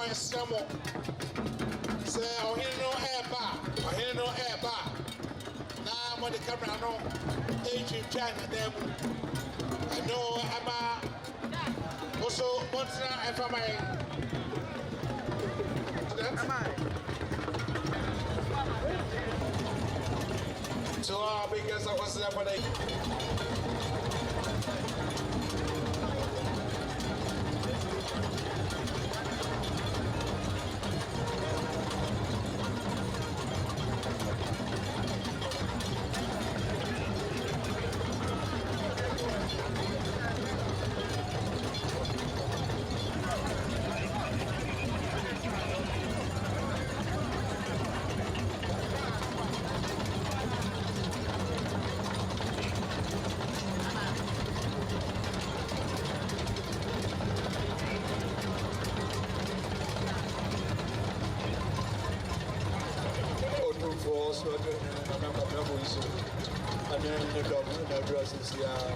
boy Samo. Say, oh, he no air bar. Oh, he no air bar. Now, when the camera no, agent China, them. I know Emma. Also, what's that? Am I? So, because I was there for the. And then the government addresses yeah.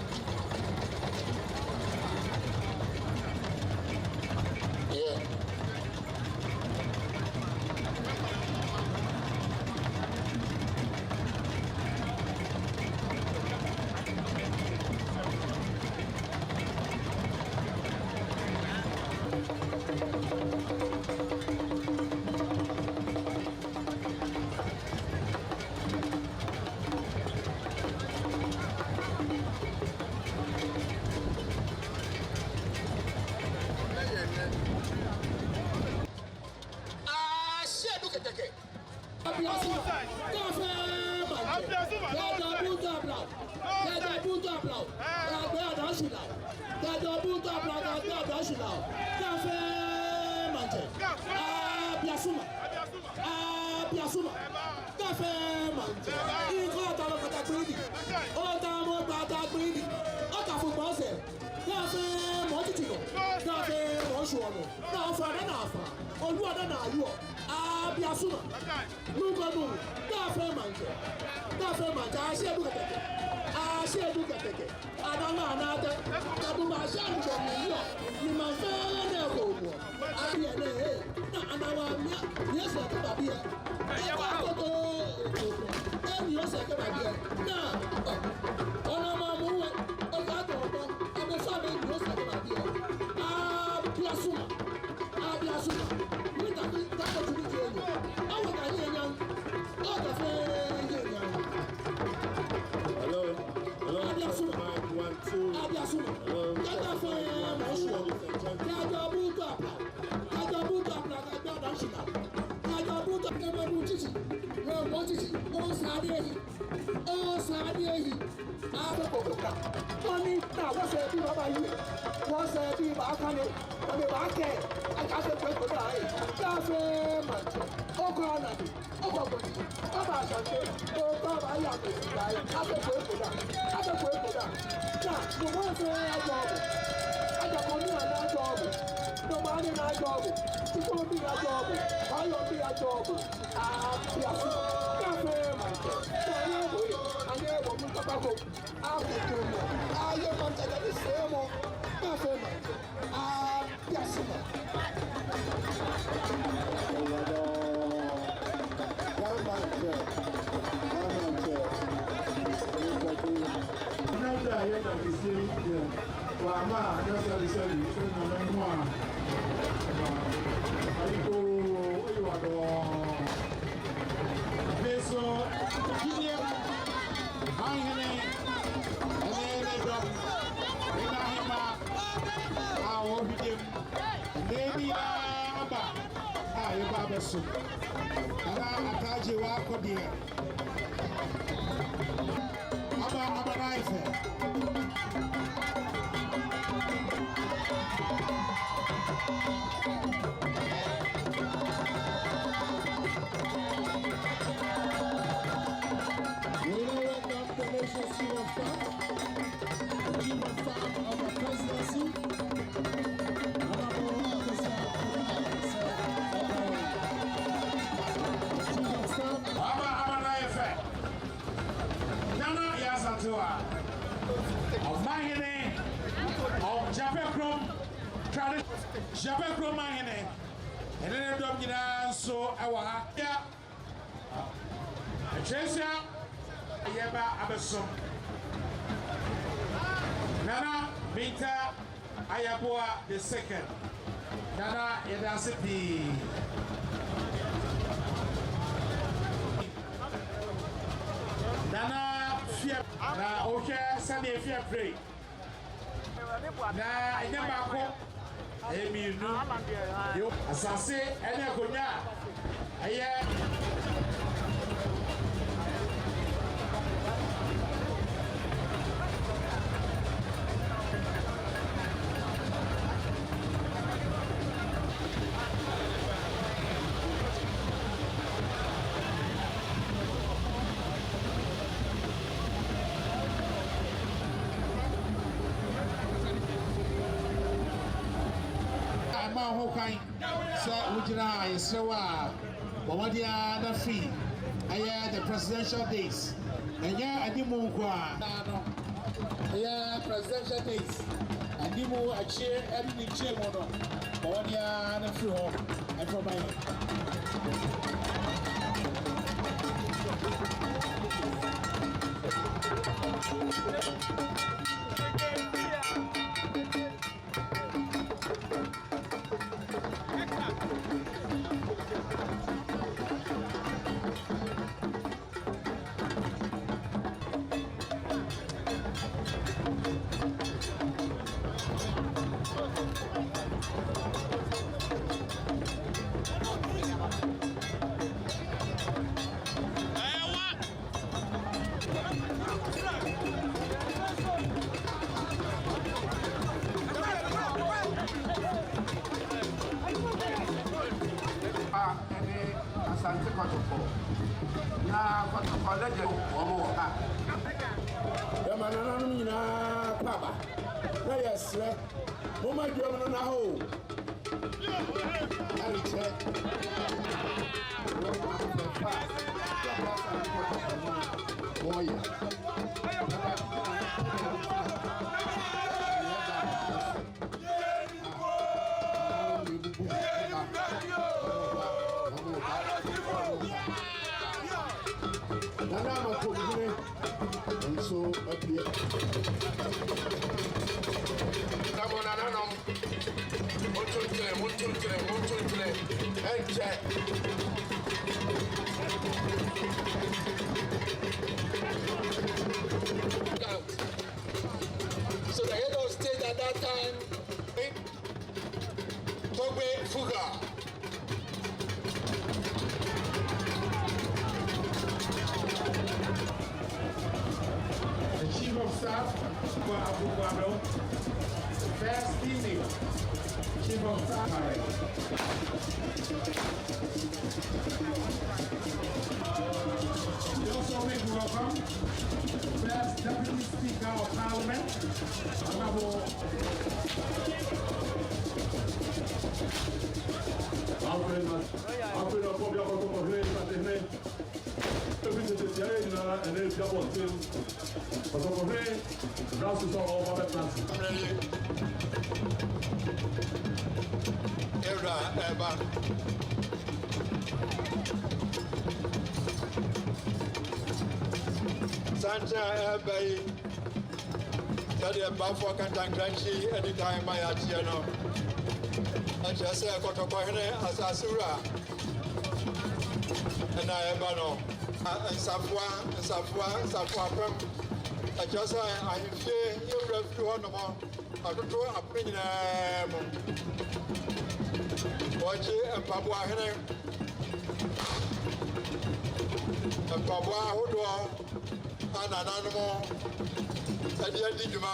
And then I'm done so our yeah. Chesa Yaba Abesom Nana Minta Ayaboa the second Nana Edasipi Nana Fia Na Oka Sunday Fia pray Na Yamako Emi no Asase Ene Konya Aye Hokai, Sir Ujira, Sewa, Wadia, the free. I had the presidential days. And yeah, I didn't move. Yeah, presidential days. I didn't move a chair, every chair, Wadia, the free home. And for my Ashanti Kotoko. Na Kotoko legend omo ha. Ya manana no nyina paba. Na yesre. Mo ma dwom no na ho. Ali che. Boy. And so up here. Come on, I don't know. One, two, three. And check. So the head of state at that time, Togbe Fuga. Chief of Staff for Abu Kwado, first female Chief of Staff. We also make welcome first Deputy Speaker of Parliament, Honorable Santa Bay, Taddy Bafo Cantangranchi, anytime I had you know. I just say I got a Kohene as Asura. And I have no. And Safwa, I just say I fear you have to one more. I don't know a opinion. Watch it and Papua Hene. And Papua Hodo and an animal. And the end of my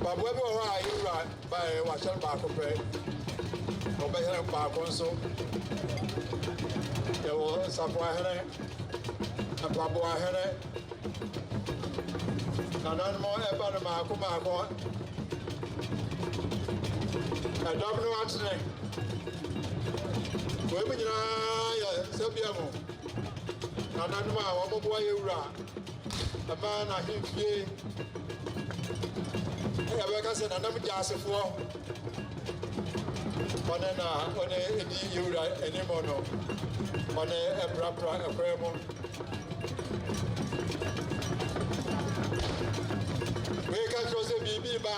Papua, I by Washington Barco Pray. Obey her Barco so. There was Safwa Hene and Papua Hene. And no more about the Marco. I don't know what's name. Women, Sabiamo. And I know what boy you run. A man I hear. I have a cousin and I'm just a four. Manana, when you write any mono, on a prayer. We can show the BB ba.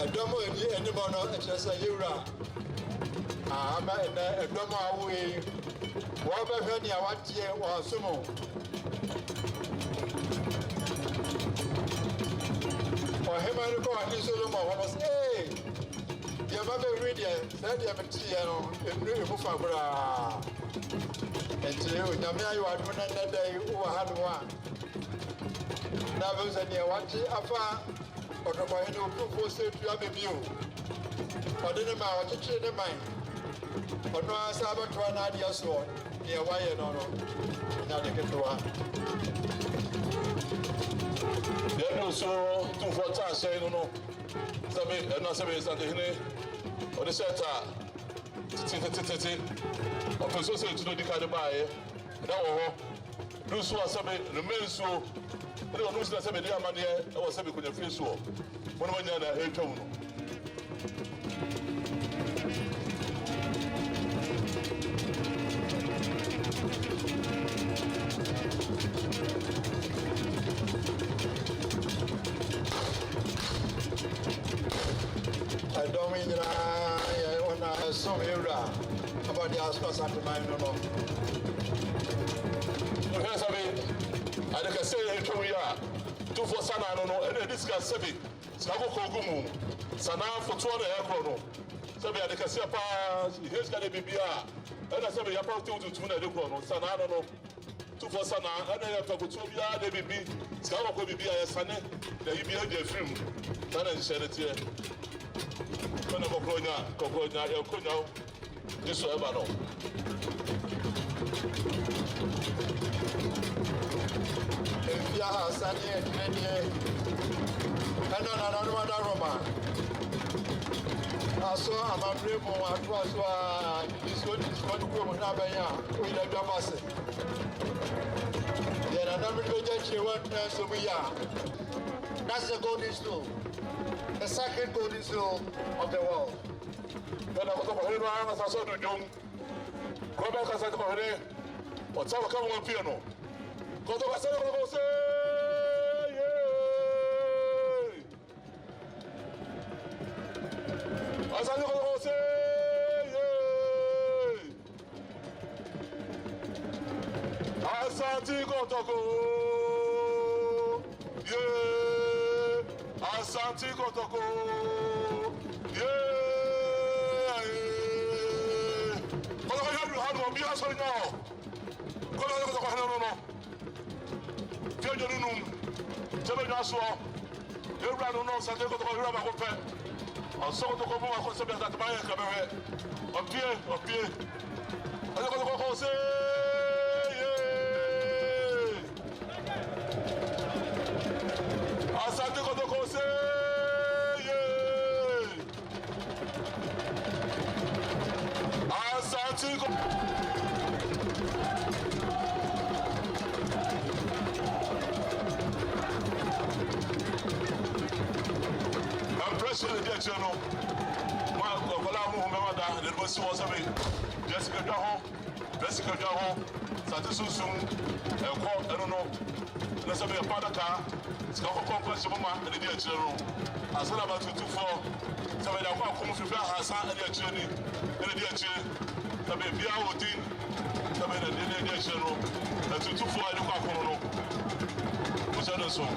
A domo and the mono, just a Yura. I'm a domo away. Whatever Henny, I want you or sumo. For him, I go and listen to my was, hey, your mother read it, said you have a tea and new Mufabra. And to you, Namia, you are doing that day who had one. Now, those are near what you are. Or the boy who said to have a view. Or the amount of the mind. Or no, I saw about one idea so near wire no. Now they get to one. There are so 2 4 times saying no. Sabi, and not saying something or the center. Of a social to the kind of buy. That was do so as remain so. I don't know if that's a media money or something with a free soul. One of my head tone. I don't mean that I want to some era about the house at the mind. No. I can say we are 2 4 Sana, no, and discuss Sebi, Sabo Kogumu, Sana for 2 aircraft. Sebi, I can say, here's got a BBR, and I said, you're about to do 2 aircraft, Sana, no, 2 4 Sana, and I have to go to the BB, Sabo BBR, Sana, the UBA film, Sana and Charity. When I'm going now, you're good now, this will ever know. Yeah, Sunny and another Roma. I saw a man real across this one group of Nabaya with a Damascus. Then another rejection went so we are. That's the golden stool, the second golden stool of the world. When I was over here, I saw the young. Go back as I go here. What's our coming on piano? Go to my son, go say, yeah. As I go say, yeah. Ashanti go to go, yeah. Ashanti go to go, yeah. What do you have to be answering now? Go to the no. You know, tell me that's all. You rather know something about the river. Or so to come on, something that my camera appear. I don't know say, yeah. I said to go say, yeah. I said to go. The channel, the bus was away. Jessica Jaho, Satisum, and I don't know. Let's have a Padaka, Scott Complex of Mama, and the dear channel. I said about 2 4. So I come to Hassan and the journey, and the dear chair, the baby Awodin, the dear channel, and 2 4. I don't know. What's that song?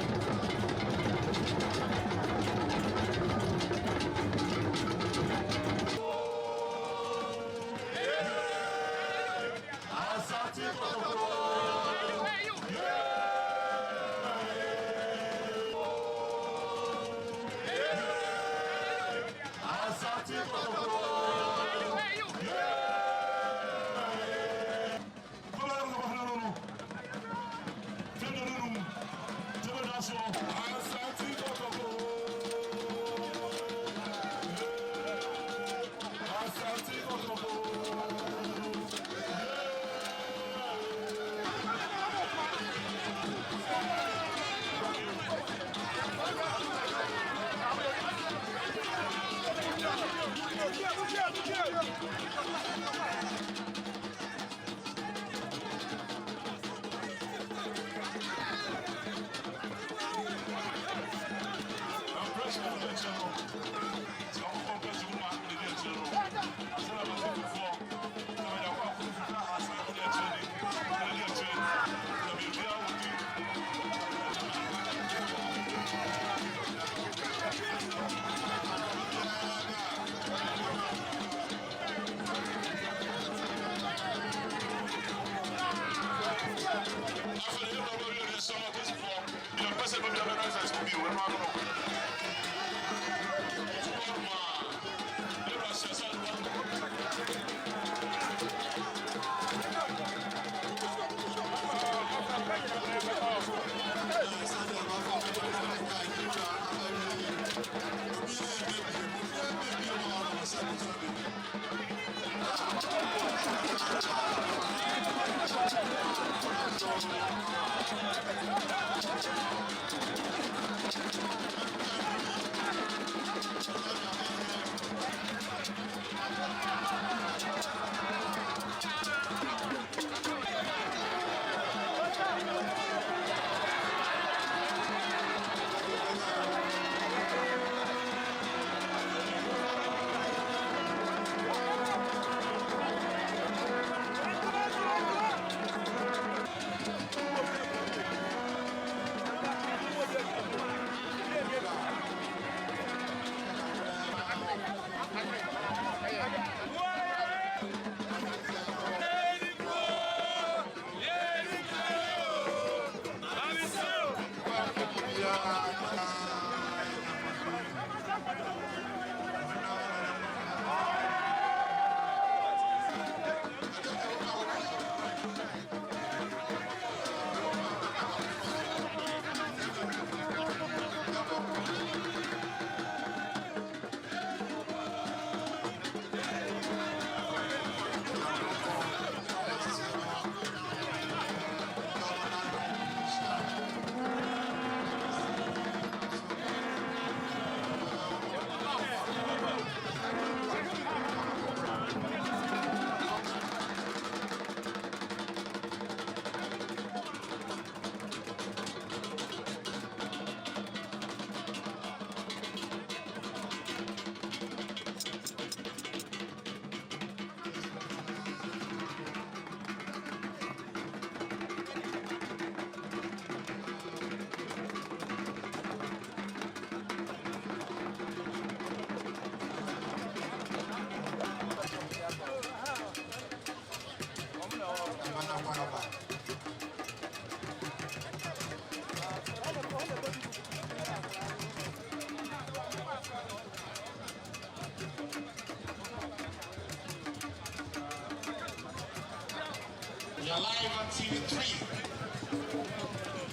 You're live on TV3.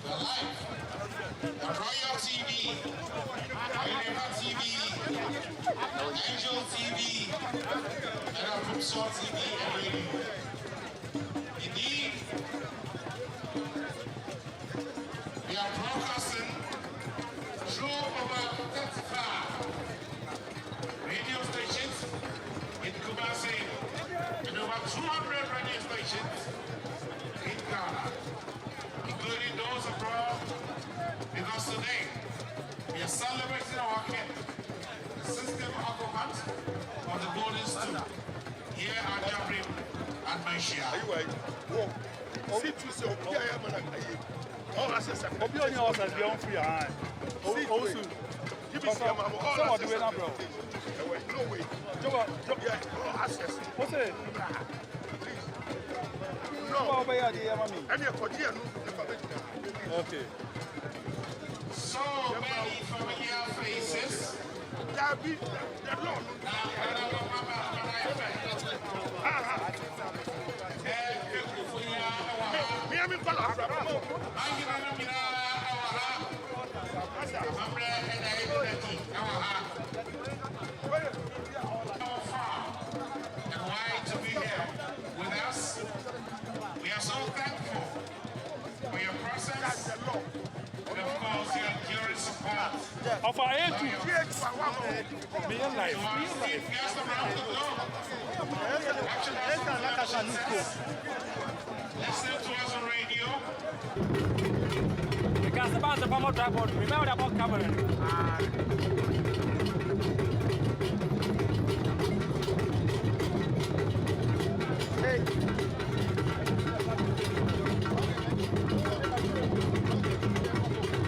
You're live. The Royal TV, Universal TV, Angel TV, and Crimson TV and radio. Indeed, we are broadcasting through over 35 radio stations in Kumasi and over 200 radio stations in Ghana, including those abroad, because today we are celebrating our king, the system occupant of the golden stool, here at Jabrim and Malaysia. Okay. So many familiar faces. to be here with us. We are so thankful for your presence and of course your enduring support. Of our age, be alive. To our esteemed guests around the globe, watching us on television sets, listening to us on radio. Because the bands of our tripod, remember about camera.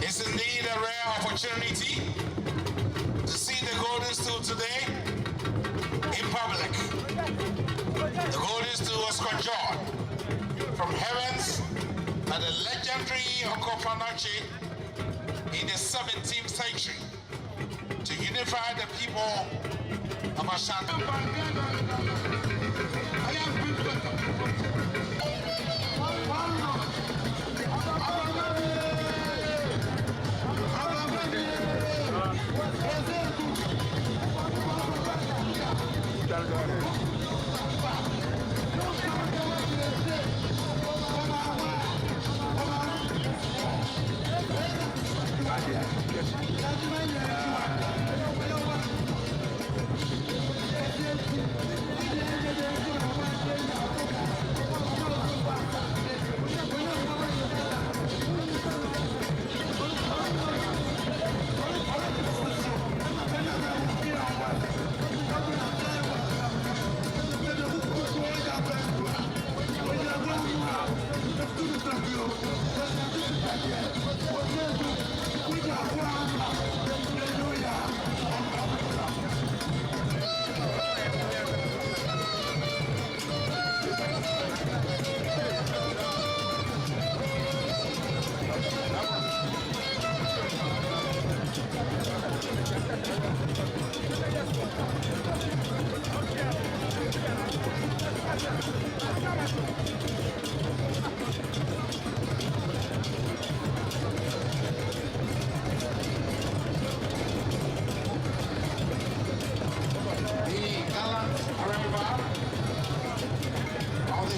It's indeed a rare opportunity to see the Golden Stool today in public. The Golden Stool was conjured from heavens by the legendary Monarch in the 17th century to unify the people of Ashanti.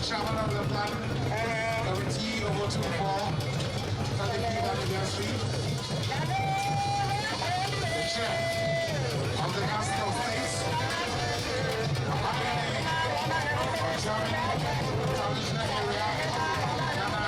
Chairman of the Plan Committee over to fall 35th anniversary. The Chair of the Council of States, traditional area, Ghana,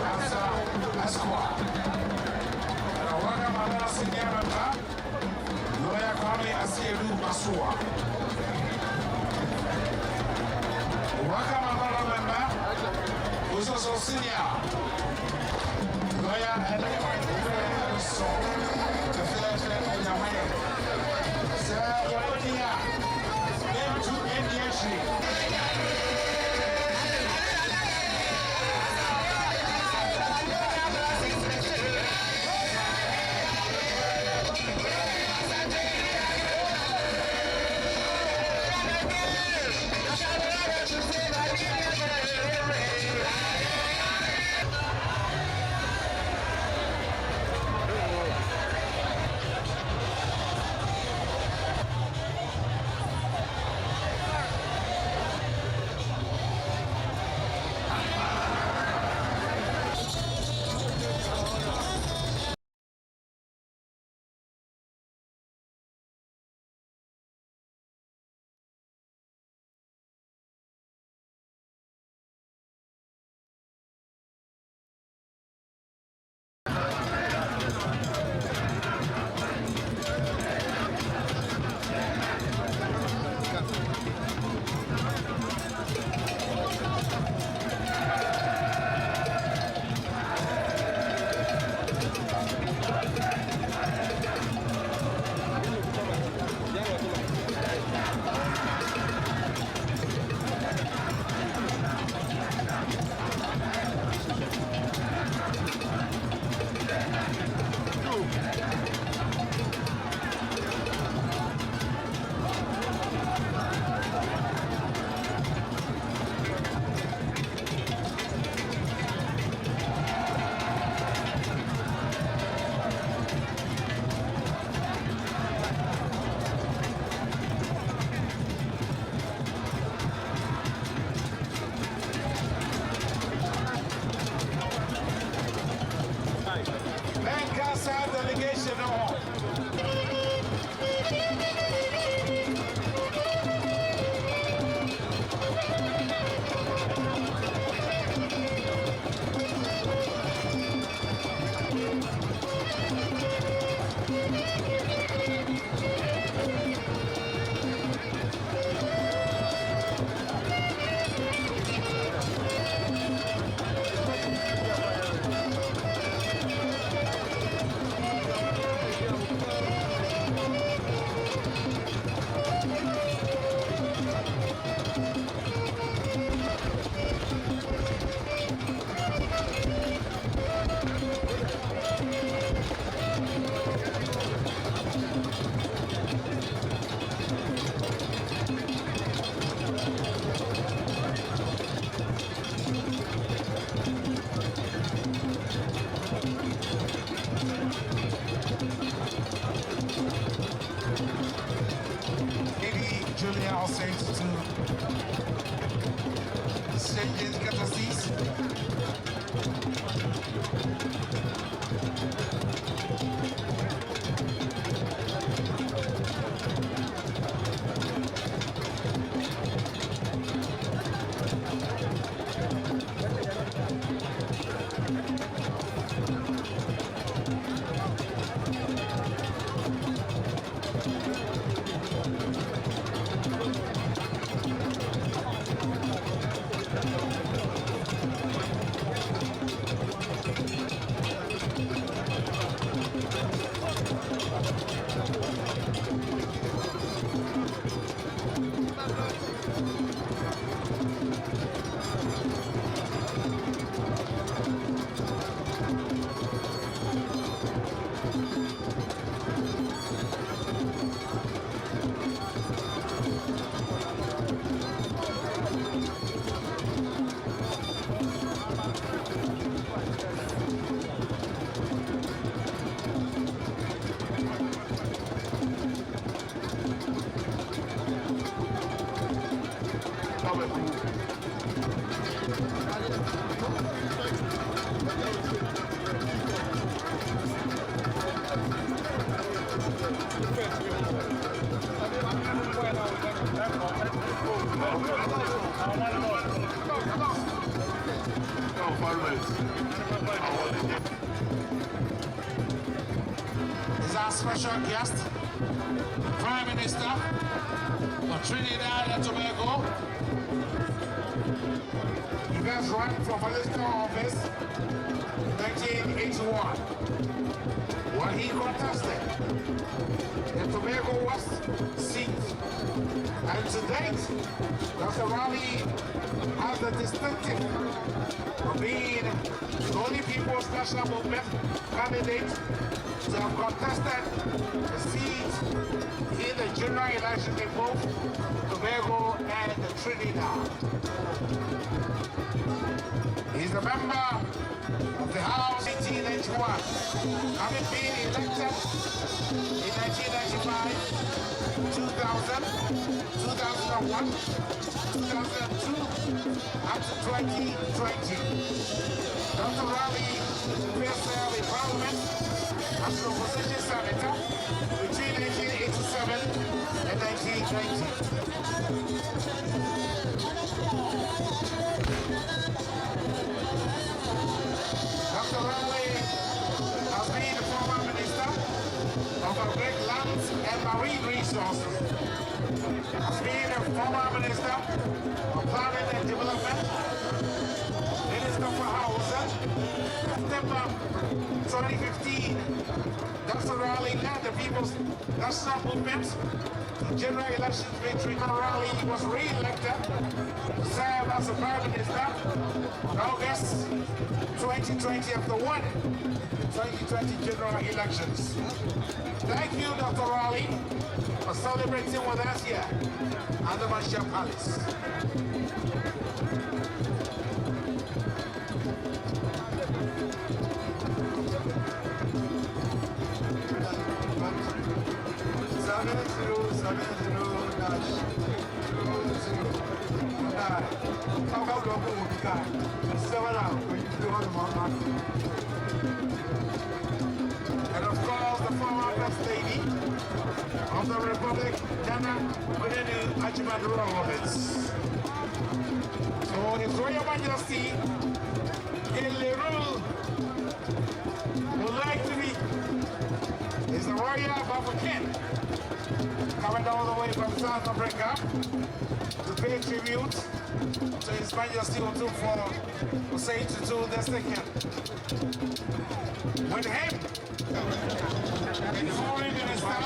Asa Esquire. And I welcome another senior member, Lawyer Kwame Asiedu Masua. Welcome another member, who's also senior, Lawyer Edwin Song. Delegation on. Farmers. is our special guest, Prime Minister of Trinidad and Tobago. He first ran for political office in 1981. When he contested, the Tobago West seat. And to date, Dr. Raleigh has the distinctive of being the only People's National Movement candidate to have contested the seat in the general election in both Tobago and Trinidad. He's a member of the House in 1991, having been elected in 1995, 2000, 2001, 2002, up to 2020. Dr. Raleigh first served in Parliament as an opposition senator between 1987 and 1990. Dr. Raleigh has been the former minister of Great Lands and Marine Resources, has been a former minister of Planning and Development, Minister for Housing. September 2015, Dr. Raleigh led the People's National Movement to general election victory. Dr. Raleigh was re-elected to serve as a Prime Minister in August 2020 after winning the 2020 general elections. Thank you, Dr. Raleigh, for celebrating with us here at the Marshall Palace. And of course, the former First Lady of the Republic, Nana Roberts. So His Royal Majesty, in Leroux, would like to be is the Royal Bafokeng, coming all the way from South Africa to pay tribute to His Majesty Otufo Osei Tutu II. With him, the Foreign Minister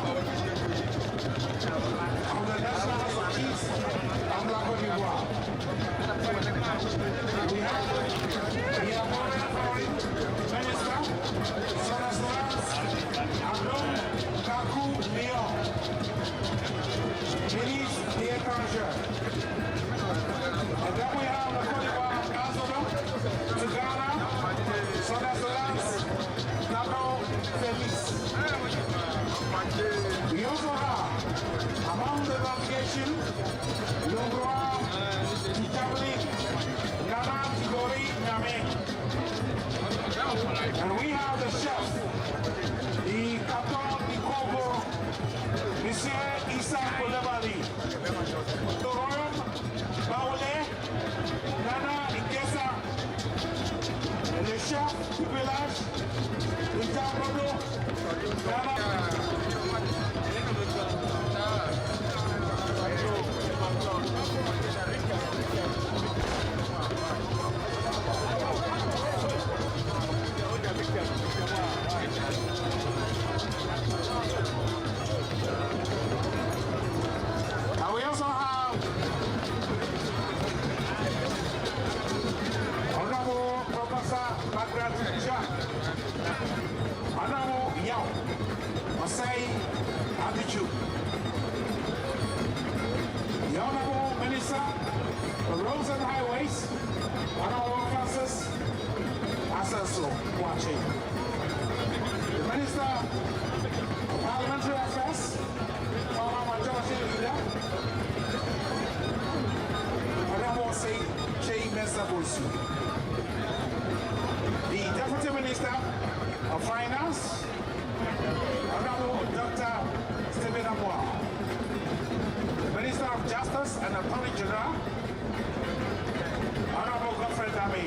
of the National Chiefs of La Côte d'Ivoire. We have Foreign Minister, Son Excellence, Abdul Kaku Leon, Ministre des Étrangers. And then we have the Côte d'Ivoire Ambassador to Ghana, Son Excellence, Nano Felix. We also have, among the delegation, Longroa Titabli, Nana Tigori Name. And we have the chef, the Captain de Congo, Monsieur Issa Kolebali. Torom, Baole, Nana Ikesa, and the chef du village, Itabodo, Nana. And we also have Honorable Professor Margaret Jack, Honorable Yao, Osei Adichu, the Honorable Minister of Roads and Highways, Honorable Francis Asaso watching, the Minister of Parliamentary Affairs, former Majority Leader, Honorable Jay Mesabosu, the Deputy Minister of Finance, Honorable Dr. Stephen Amoa, the Minister of Justice and Attorney General, Honorable Godfrey Dami,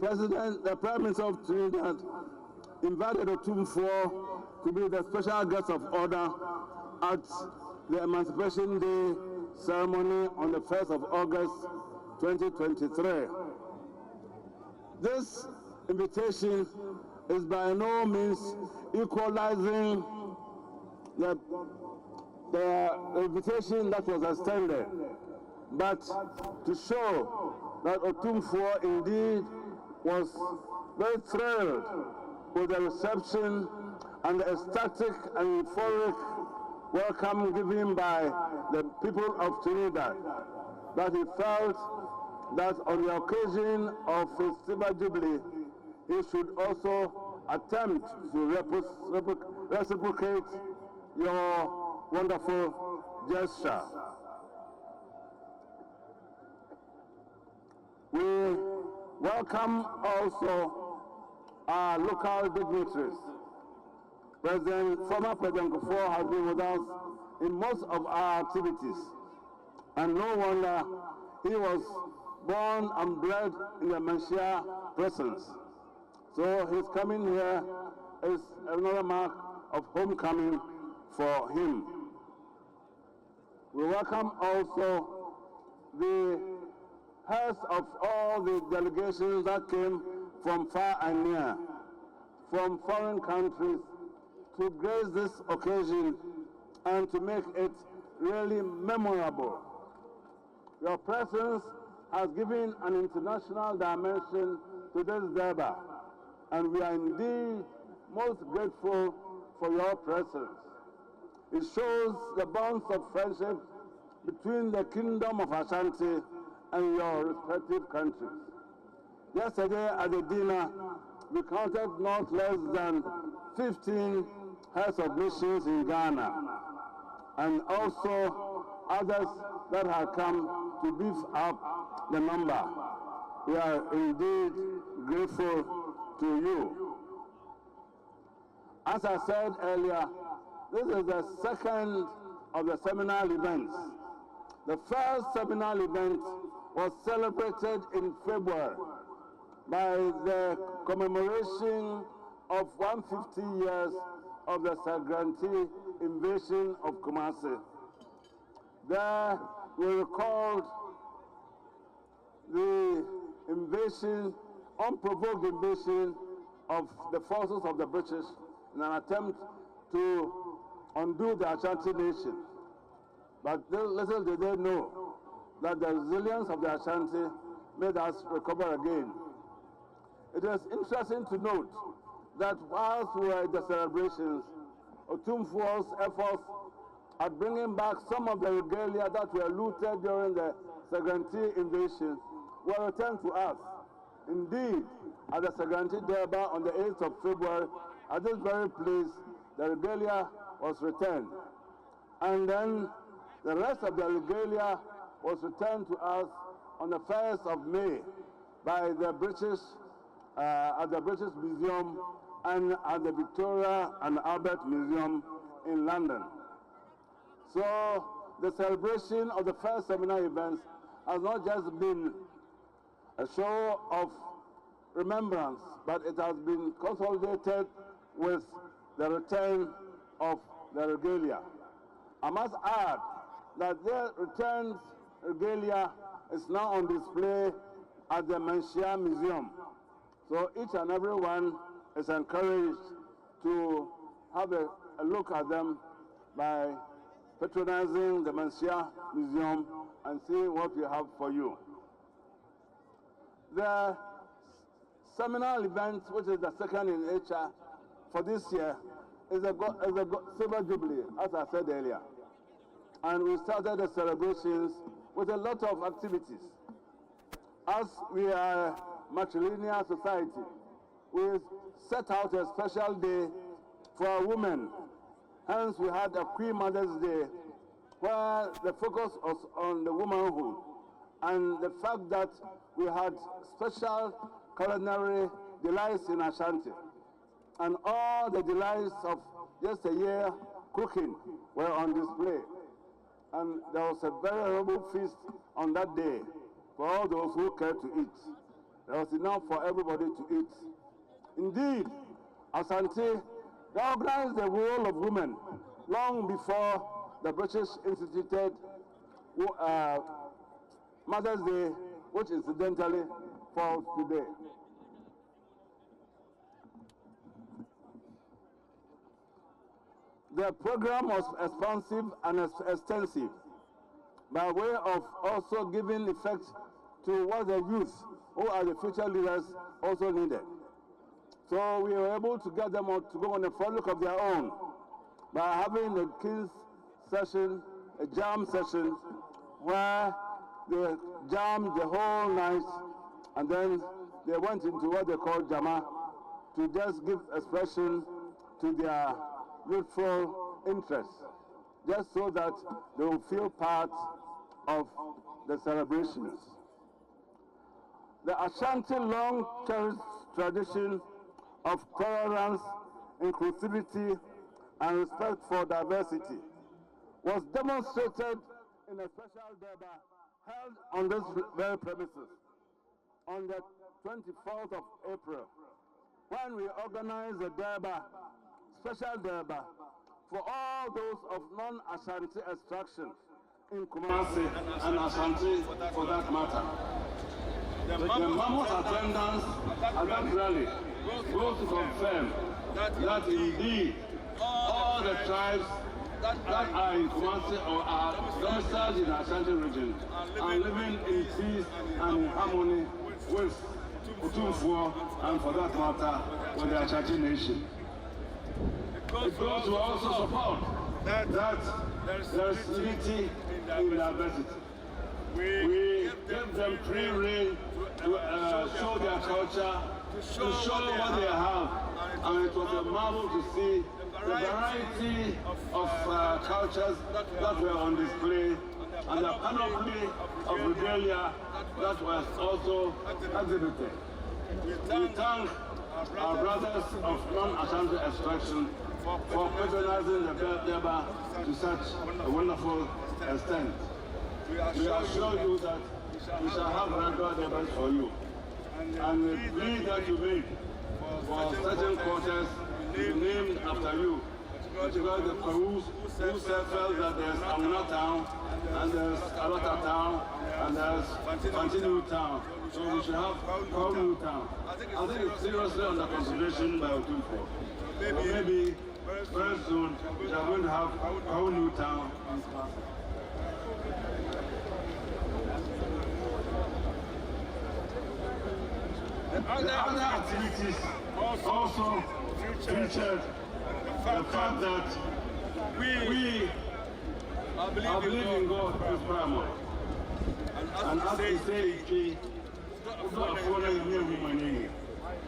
the Prime Minister of Trinidad invited Otumfuo to be the special guest of honor at the Emancipation Day ceremony on the 1st of August 2023. This invitation is by no means equalizing the invitation that was extended, but to show that Otumfuo indeed was very thrilled with the reception and the ecstatic and euphoric welcome given by the people of Trinidad, that he felt that on the occasion of his silver jubilee, he should also attempt to reciprocate your wonderful gesture. We welcome also our local dignitaries. Former President Kufuor has been with us in most of our activities, and no wonder he was born and bred in the Manshia presence. So his coming here is another mark of homecoming for him. We welcome also the heads of all the delegations that came from far and near, from foreign countries, to grace this occasion and to make it really memorable. Your presence has given an international dimension to this Durbar, and we are indeed most grateful for your presence. It shows the bonds of friendship between the Kingdom of Ashanti and your respective countries. Yesterday at the dinner, we counted not less than 15 heads of nations in Ghana, and also others that have come to beef up the number. We are indeed grateful to you. As I said earlier, this is the second of the seminal events. The first seminal event was celebrated in February by the commemoration of 150 years of the Sagranti invasion of Kumasi. There we recalled the invasion, unprovoked invasion of the forces of the British in an attempt to undo the Ashanti nation. But little did they know that the resilience of the Ashanti made us recover again. It is interesting to note that whilst we were at the celebrations, Otumfuo's efforts at bringing back some of the regalia that were looted during the Sagranti invasion were returned to us. Indeed, at the Sagranti Durbar on the 8th of February, at this very place, the regalia was returned. And then the rest of the regalia was returned to us on the 1st of May by the British, at the British Museum and at the Victoria and Albert Museum in London. So the celebration of the first seminar events has not just been a show of remembrance, but it has been consolidated with the return of the regalia. I must add that the returned regalia is now on display at the Manshia Museum. So each and every one is encouraged to have a look at them by patronizing the Manshia Museum and see what we have for you. The seminal event, which is the second in nature for this year, is a Silver Jubilee, as I said earlier. And we started the celebrations with a lot of activities. As we are a matrilineal society, we set out a special day for women. Hence, we had a Queen Mother's Day, where the focus was on the womanhood and the fact that we had special culinary delights in Ashanti. And all the delights of just a year cooking were on display. And there was a very horrible feast on that day for all those who cared to eat. There was enough for everybody to eat. Indeed, Ashanti recognized the role of women long before the British instituted Mother's Day, which incidentally falls today. The program was expansive and extensive, by way of also giving effect to what the youth, who are the future leaders, also needed. So we were able to get them to go on a frolic of their own by having a King's session, a jam session, where they jammed the whole night, and then they went into what they call Jama, to just give expression to their youthful interests, just so that they will feel part of the celebrations. The Ashanti long cherished tradition of tolerance, inclusivity, and respect for diversity was demonstrated in a special Durbar held on this very premises on the 24th of April, when we organized a Durbar, special Durbar, for all those of non-Ashanti extraction in Kumasi and Ashanti for that matter. The mammoth attendance at that rally goes to confirm that indeed all the tribes that are in Kumasi or are domiciled in the Ashanti region are living in peace and in harmony with Utumfuo and, for that matter, with the Ashanti nation. It goes to also support that there is unity in diversity. We give them free rein to show their culture, to show what they have, and it was a marvel to see the variety of cultures that were on display, and the panoply of regalia that was also exhibited. We thank our brothers of non-Ashanti extraction for patronizing the Durbar to such a wonderful extent. We assure you that we shall have regular Durbars for you. And the plea that you made for certain quarters is named after you. Because the Perus who felt that there's Amuna town, and there's Alota town, and there's Fantinu town. So we should have Kaunu town. I think it's seriously under consideration by Utumfuo. Maybe very soon we are going to have Kaunu town. The other activities also featured the fact that we believe in God is paramount. And as we say,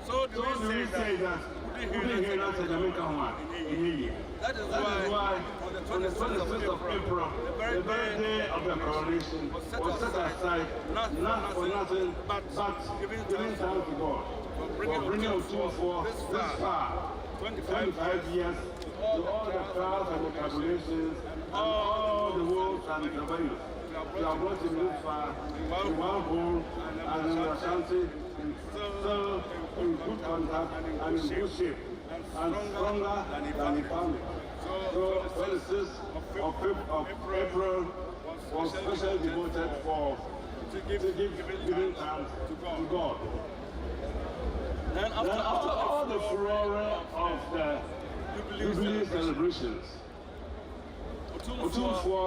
so do we say that we hear not a Jamaican one in India. That is why on the 26th of April, the birthday of the coronation was set aside not for nothing but giving thanks to God for bringing Utumfuo this far, 25 years, to all the trials and the tribulations, and all the woes and the travails. We have brought him this far in one home and in Ashanti, still in good contact and in good shape, and stronger than he found it. So 26th of April was specially devoted to giving thanks to God. Then after all the furore of the Jubilee celebrations, Utumfuo,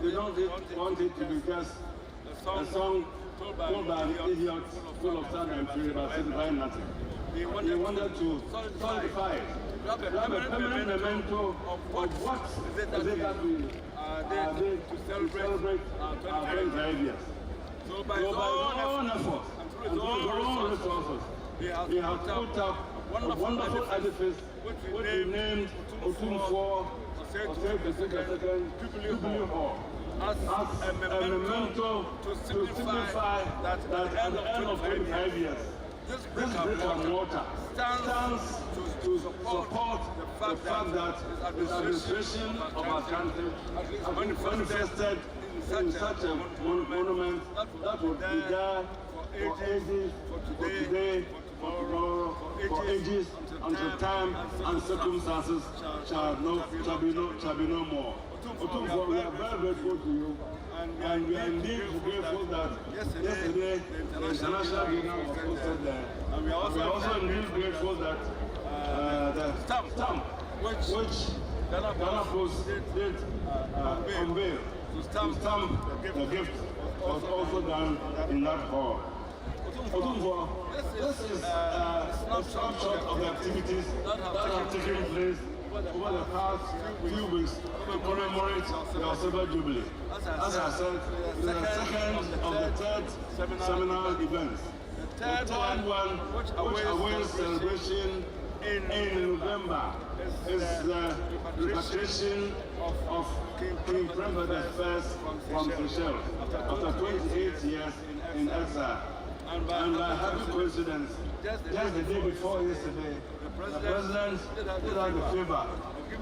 they don't want it to be just a song told by an idiot full of sound and fury but signifying nothing. They wanted to solidify it. Have a permanent memento of what is it that we did to celebrate our 25 years. So by his own efforts and through his own resources, he has put up a wonderful edifice which we named Utumfuo Jubilee Hall as a memento to signify that at the end of 25 years, this brick and mortar stands to support the fact that the administration of our country has manifested in such a monument that would be there ages, for today, for tomorrow, for ages, until time and circumstances shall be no more. Otumfuo, we are very grateful to you, and we are indeed grateful that yesterday the International Dinner was hosted there. And we are also indeed grateful that the stamp which Ghana Post did unveil to stamp the gift was also done in that hall. Otumfuo, this is a snapshot of the activities that have taken place over the past few weeks to commemorate the Silver Jubilee. As I said, it's the second of the third seminal events. The third one, which awaits celebration in November, is the repatriation of King Prempeh I from Seychelles after 28 years in exile. And by happy coincidence, just the day before yesterday, the President did us the favor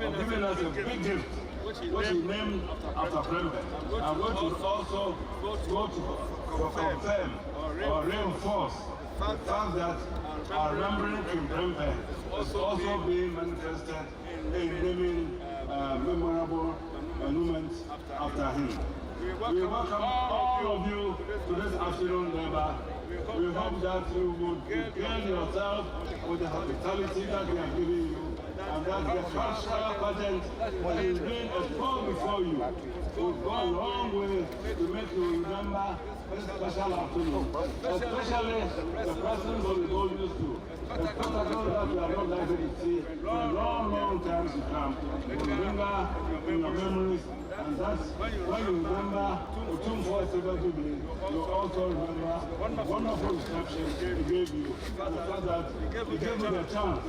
of giving us a big gift, which he named after Prempeh, and which will also go to confirm or reinforce the fact that our remembering King Prempeh is also being manifested in naming memorable monuments after him. We welcome all of you to this afternoon, neighbor. We hope that you would prepare yourself with the hospitality that we are giving you, and that the cultural pageant that is being exposed before you will go a long way to make you remember this special afternoon, especially the presence of the gold used to. The spectacle that we are not likely to see in a long time to come will linger in your memories, and that's when you remember Otumfuo Silver Jubilee, you also remember the wonderful reception he gave you, and the fact that he gave you the chance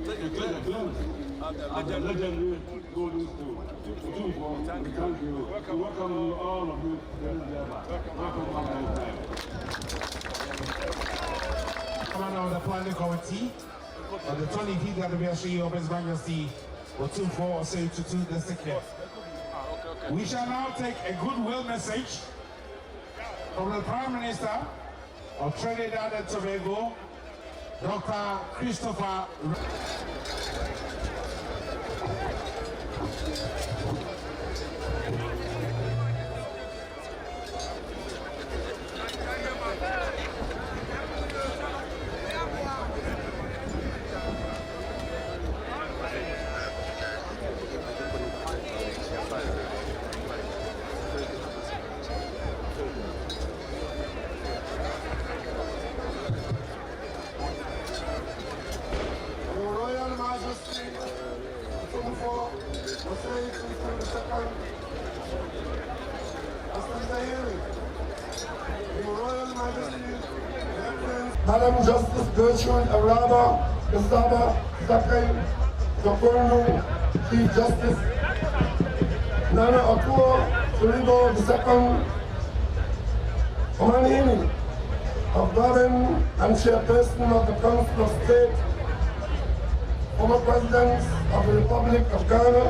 to take a glimpse at the legendary golden stool. Otumfuo, thank you. We welcome all of you to this endeavor. Welcome one more time. Commander of the Planning Committee on the 25th anniversary of His Majesty Otumfuo Osei-Tutu II. We shall now take a goodwill message from the Prime Minister of Trinidad and Tobago, Dr. Christopher. Madam Justice Gertrude Araba Kasaba Sakai Tokorno, Chief Justice Nana Akua Suribo II, Omanini of Government and Chairperson of the Council of State, former Presidents of the Republic of Ghana,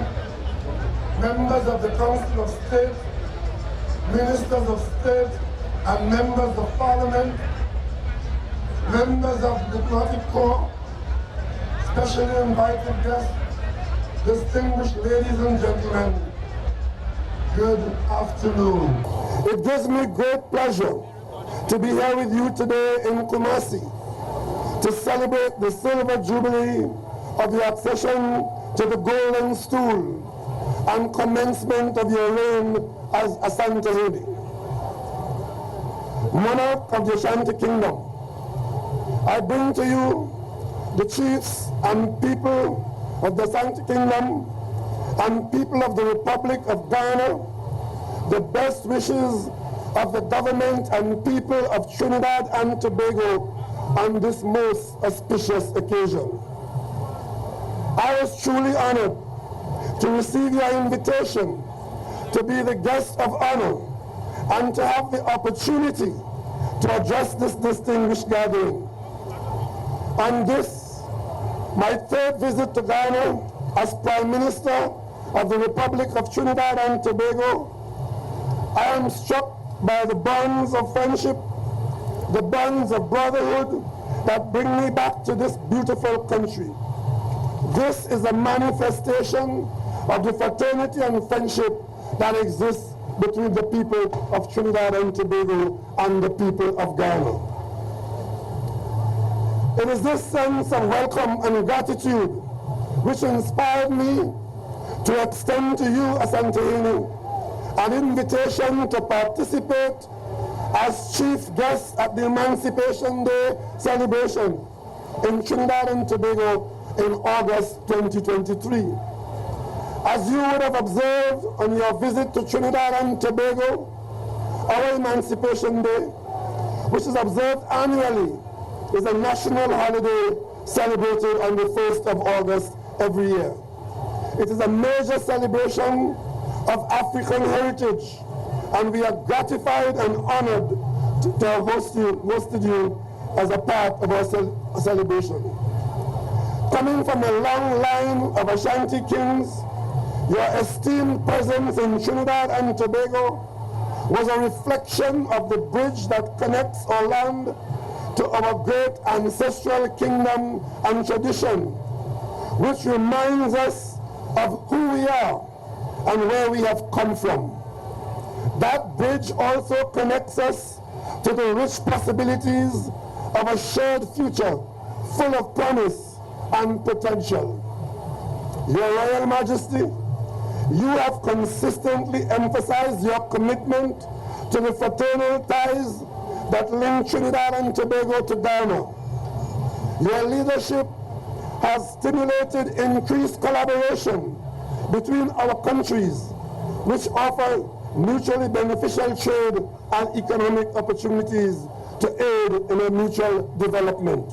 members of the Council of State, Ministers of State and Members of Parliament, members of the Diplomatic Corps, specially invited guests, distinguished ladies and gentlemen, good afternoon. It gives me great pleasure to be here with you today in Kumasi to celebrate the Silver Jubilee of the accession to the Golden Stool and commencement of your reign as ASHANTI, Monarch of the Ashanti Kingdom. I bring to you the chiefs and people of the Ashanti Kingdom and people of the Republic of Ghana the best wishes of the government and people of Trinidad and Tobago on this most auspicious occasion. I was truly honored to receive your invitation to be the guest of honor and to have the opportunity to address this distinguished gathering. On this, my third visit to Ghana as Prime Minister of the Republic of Trinidad and Tobago, I am struck by the bonds of friendship, the bonds of brotherhood that bring me back to this beautiful country. This is a manifestation of the fraternity and friendship that exists between the people of Trinidad and Tobago and the people of Ghana. It is this sense of welcome and gratitude which inspired me to extend to you, Ashanti, an invitation to participate as chief guest at the Emancipation Day celebration in Trinidad and Tobago in August 2023. As you would have observed on your visit to Trinidad and Tobago, our Emancipation Day, which is observed annually, is a national holiday celebrated on the 1st of August every year. It is a major celebration of African heritage, and we are gratified and honored to have hosted you as a part of our celebration. Coming from a long line of Ashanti kings, your esteemed presence in Trinidad and Tobago was a reflection of the bridge that connects our land to our great ancestral kingdom and tradition, which reminds us of who we are and where we have come from. That bridge also connects us to the rich possibilities of a shared future full of promise and potential. Your Royal Majesty, you have consistently emphasized your commitment to the fraternal ties that link Trinidad and Tobago to Ghana. Your leadership has stimulated increased collaboration between our countries, which offer mutually beneficial trade and economic opportunities to aid in a mutual development.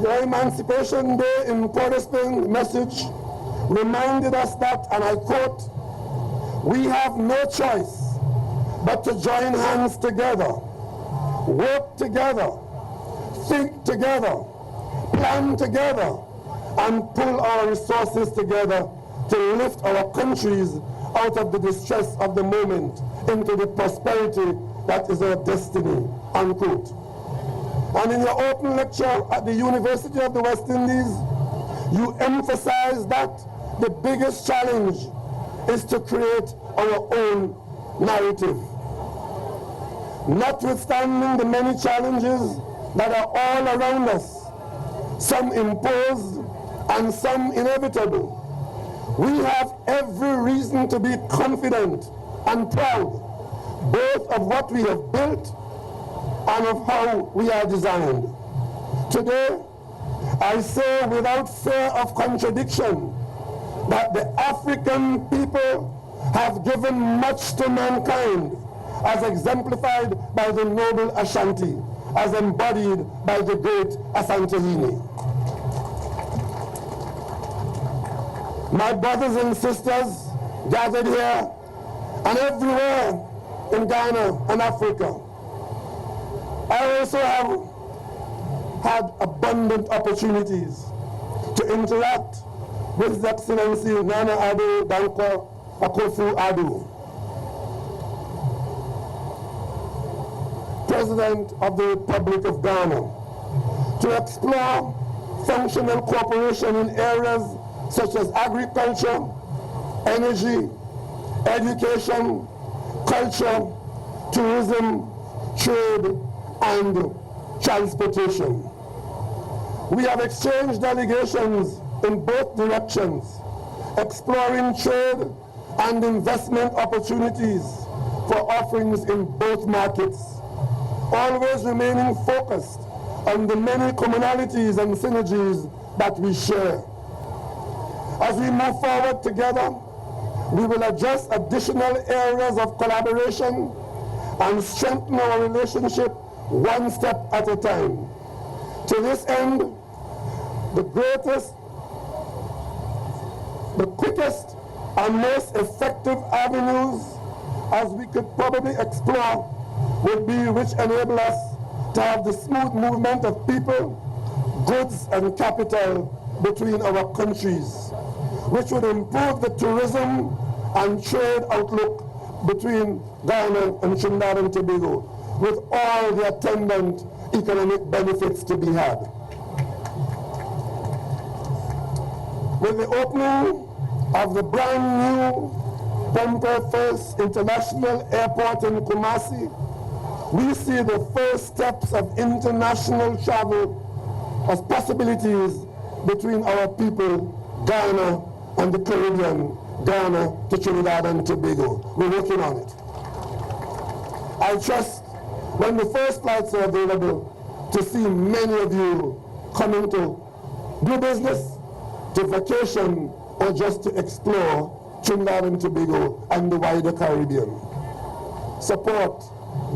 Your Emancipation Day in Port of Spain message reminded us that, and I quote, "We have no choice but to join hands together, work together, think together, plan together, and pull our resources together to lift our countries out of the distress of the moment into the prosperity that is our destiny," unquote. And in your open lecture at the University of the West Indies, you emphasized that the biggest challenge is to create our own narrative. Notwithstanding the many challenges that are all around us, some imposed and some inevitable, we have every reason to be confident and proud, both of what we have built and of how we are designed. Today, I say without fear of contradiction that the African people have given much to mankind, as exemplified by the noble Ashanti, as embodied by the great Asantehene. My brothers and sisters gathered here and everywhere in Ghana and Africa, I also have had abundant opportunities to interact with His Excellency Nana Addo Dankwa Akufo-Addo, President of the Republic of Ghana, to explore functional cooperation in areas such as agriculture, energy, education, culture, tourism, trade, and transportation. We have exchanged delegations in both directions, exploring trade and investment opportunities for offerings in both markets, always remaining focused on the many commonalities and synergies that we share. As we move forward together, we will address additional areas of collaboration and strengthen our relationship one step at a time. To this end, the quickest and most effective avenues, as we could probably explore, would be which enable us to have the smooth movement of people, goods, and capital between our countries, which would improve the tourism and trade outlook between Ghana and Trinidad and Tobago, with all the attendant economic benefits to be had. With the opening of the brand new Pomper First International Airport in Kumasi, we see the first steps of international travel as possibilities between our people, Ghana and the Caribbean, Ghana to Trinidad and Tobago. We're working on it. I trust when the first flights are available to see many of you coming to do business, to vacation, or just to explore Trinidad and Tobago and the wider Caribbean. Support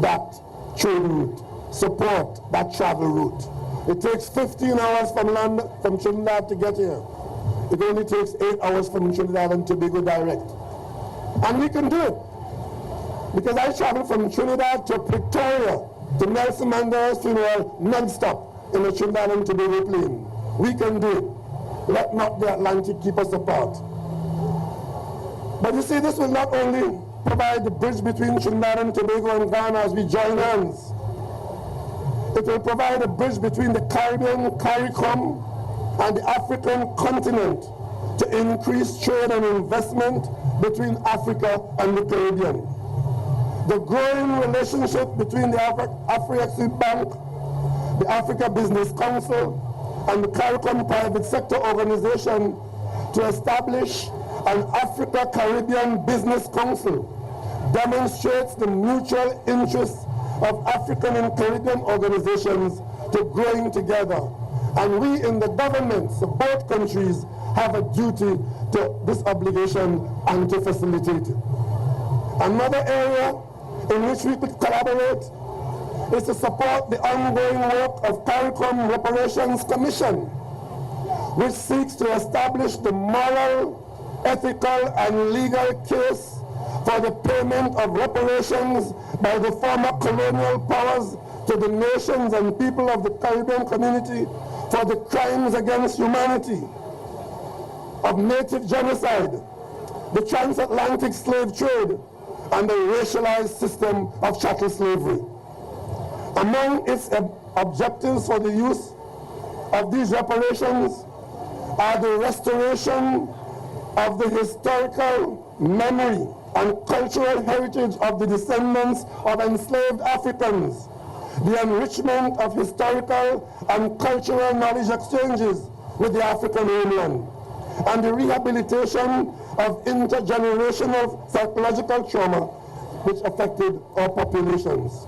that trade route. Support that travel route. It takes 15 hours from Trinidad to get here. It only takes 8 hours from Trinidad and Tobago direct. And we can do it. Because I traveled from Trinidad to Pretoria to Nelson Mandela's funeral non-stop in a Trinidad and Tobago plane. We can do it. Let not the Atlantic keep us apart. But you see, this will not only provide the bridge between Trinidad and Tobago and Ghana as we join hands. It will provide a bridge between the Caribbean, CARICOM, and the African continent to increase trade and investment between Africa and the Caribbean. The growing relationship between the Afro-Exim Bank, the Africa Business Council, and the CARICOM Private Sector Organization to establish an Africa-Caribbean Business Council demonstrates the mutual interests of African and Caribbean organizations to growing together. And we in the governments of both countries have a duty to this obligation and to facilitate it. Another area in which we could collaborate is to support the ongoing work of CARICOM Reparations Commission, which seeks to establish the moral, ethical, and legal case for the payment of reparations by the former colonial powers to the nations and people of the Caribbean community for the crimes against humanity of native genocide, the transatlantic slave trade, and the racialized system of chattel slavery. Among its objectives for the use of these reparations are the restoration of the historical memory and cultural heritage of the descendants of enslaved Africans, the enrichment of historical and cultural knowledge exchanges with the African homeland, and the rehabilitation of intergenerational psychological trauma which affected our populations.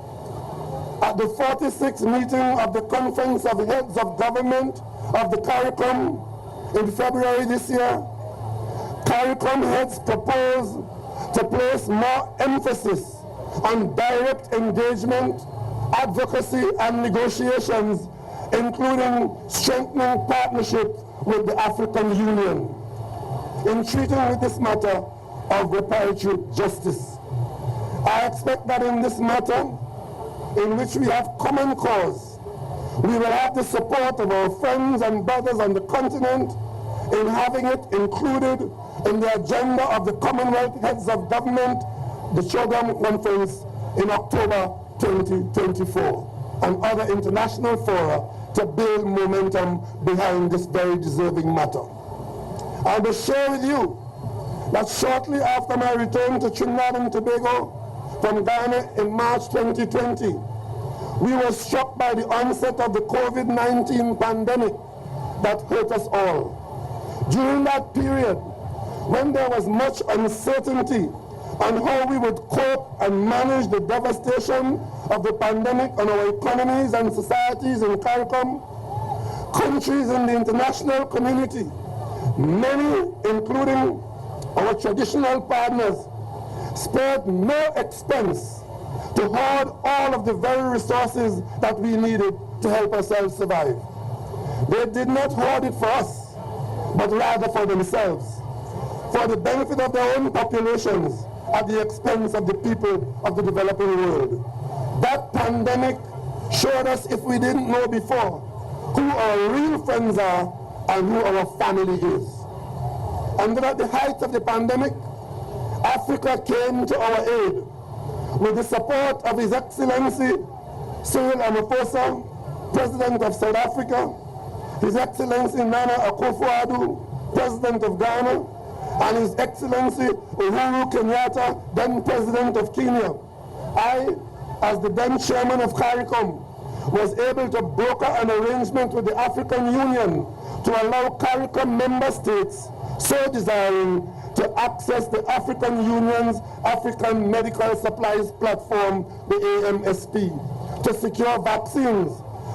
At the 46th meeting of the Conference of Heads of Government of the CARICOM in February this year, CARICOM heads proposed to place more emphasis on direct engagement, advocacy, and negotiations, including strengthening partnership with the African Union in treating with this matter of reparatory justice. I expect that in this matter, in which we have common cause, we will have the support of our friends and brothers on the continent in having it included in the agenda of the Commonwealth Heads of Government, the Chatham Conference in October 2024, and other international fora to build momentum behind this very deserving matter. I will share with you that shortly after my return to Trinidad and Tobago from Ghana in March 2020, we were struck by the onset of the COVID-19 pandemic that hurt us all. During that period, when there was much uncertainty on how we would cope and manage the devastation of the pandemic on our economies and societies in CARICOM, countries in the international community, many, including our traditional partners, spared no expense to hoard all of the very resources that we needed to help ourselves survive. They did not hoard it for us, but rather for themselves, for the benefit of their own populations at the expense of the people of the developing world. That pandemic showed us, if we didn't know before, who our real friends are and who our family is. And at the height of the pandemic, Africa came to our aid with the support of His Excellency Cyril Ramaphosa, President of South Africa, His Excellency Nana Akufo-Addo, President of Ghana, and His Excellency Uhuru Kenyatta, then President of Kenya. I, as the then Chairman of CARICOM, was able to broker an arrangement with the African Union to allow CARICOM member states so desiring to access the African Union's African Medical Supplies Platform, the AMSP, to secure vaccines,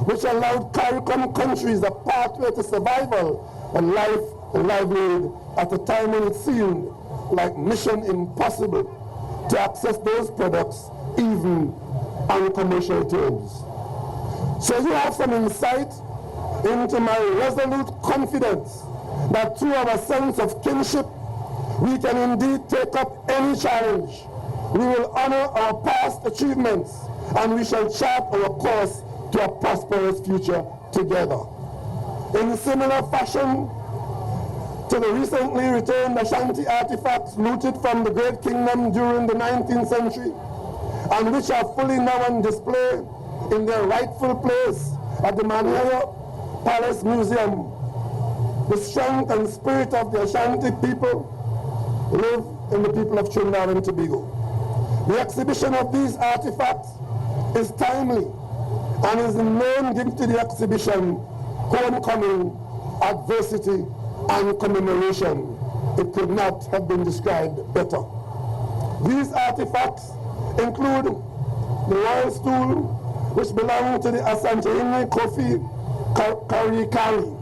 which allowed CARICOM countries a pathway to survival and livelihood at a time when it seemed like mission impossible to access those products even on commercial terms. So you have some insight into my resolute confidence that through our sense of kinship, we can indeed take up any challenge. We will honor our past achievements and we shall chart our course to a prosperous future together. In similar fashion to the recently returned Ashanti artifacts looted from the Great Kingdom during the 19th century, and which are fully now on display in their rightful place at the Manhaya Palace Museum, the strength and spirit of the Ashanti people live in the people of Trinidad and Tobago. The exhibition of these artifacts is timely and is the name given to the exhibition, Homecoming, Adversity, and Commemoration. It could not have been described better. These artifacts include the royal stool, which belonged to the Asantehene Kofi Karikari,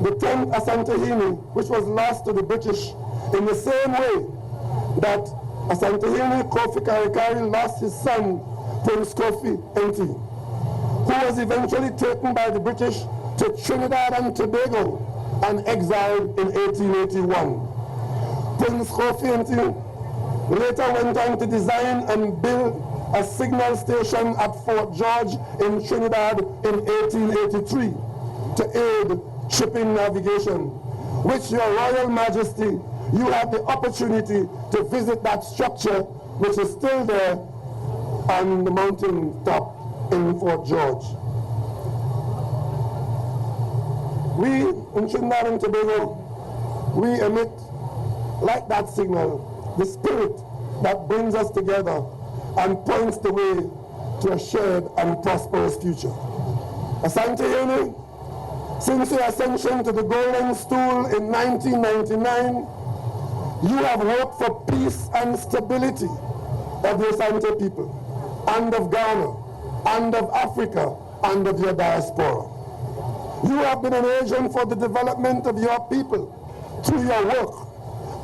the 10th Asantehene, which was lost to the British in the same way that Asantehene Kofi Karikari lost his son, Prince Kofi Enti, who was eventually taken by the British to Trinidad and Tobago and exiled in 1881. Prince Kofi Enti later went on to design and build a signal station at Fort George in Trinidad in 1883 to aid shipping navigation, which Your Royal Majesty, you had the opportunity to visit that structure, which is still there on the mountain top in Fort George. We in Trinidad and Tobago, we emit, like that signal, the spirit that brings us together and points the way to a shared and prosperous future. Asantehene, since your ascension to the Golden Stool in 1999, you have worked for peace and stability of the Asante people, and of Ghana, and of Africa, and of your diaspora. You have been an agent for the development of your people through your work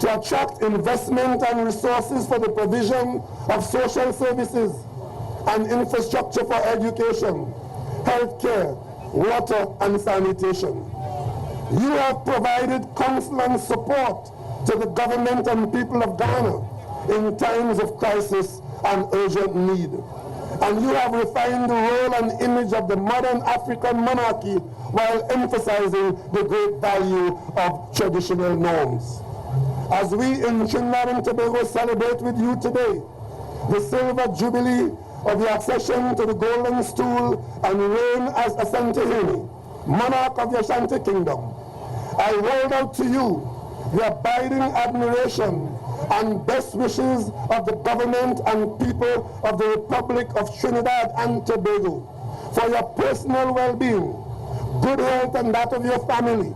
to attract investment and resources for the provision of social services and infrastructure for education, healthcare, water, and sanitation. You have provided counsel and support to the government and people of Ghana in times of crisis and urgent need. And you have refined the role and image of the modern African monarchy while emphasizing the great value of traditional norms. As we in Trinidad and Tobago celebrate with you today the silver jubilee of the accession to the Golden Stool and reign as Asantehene, monarch of the Ashanti Kingdom, I hold out to you the abiding admiration and best wishes of the government and people of the Republic of Trinidad and Tobago for your personal well-being, good health and that of your family,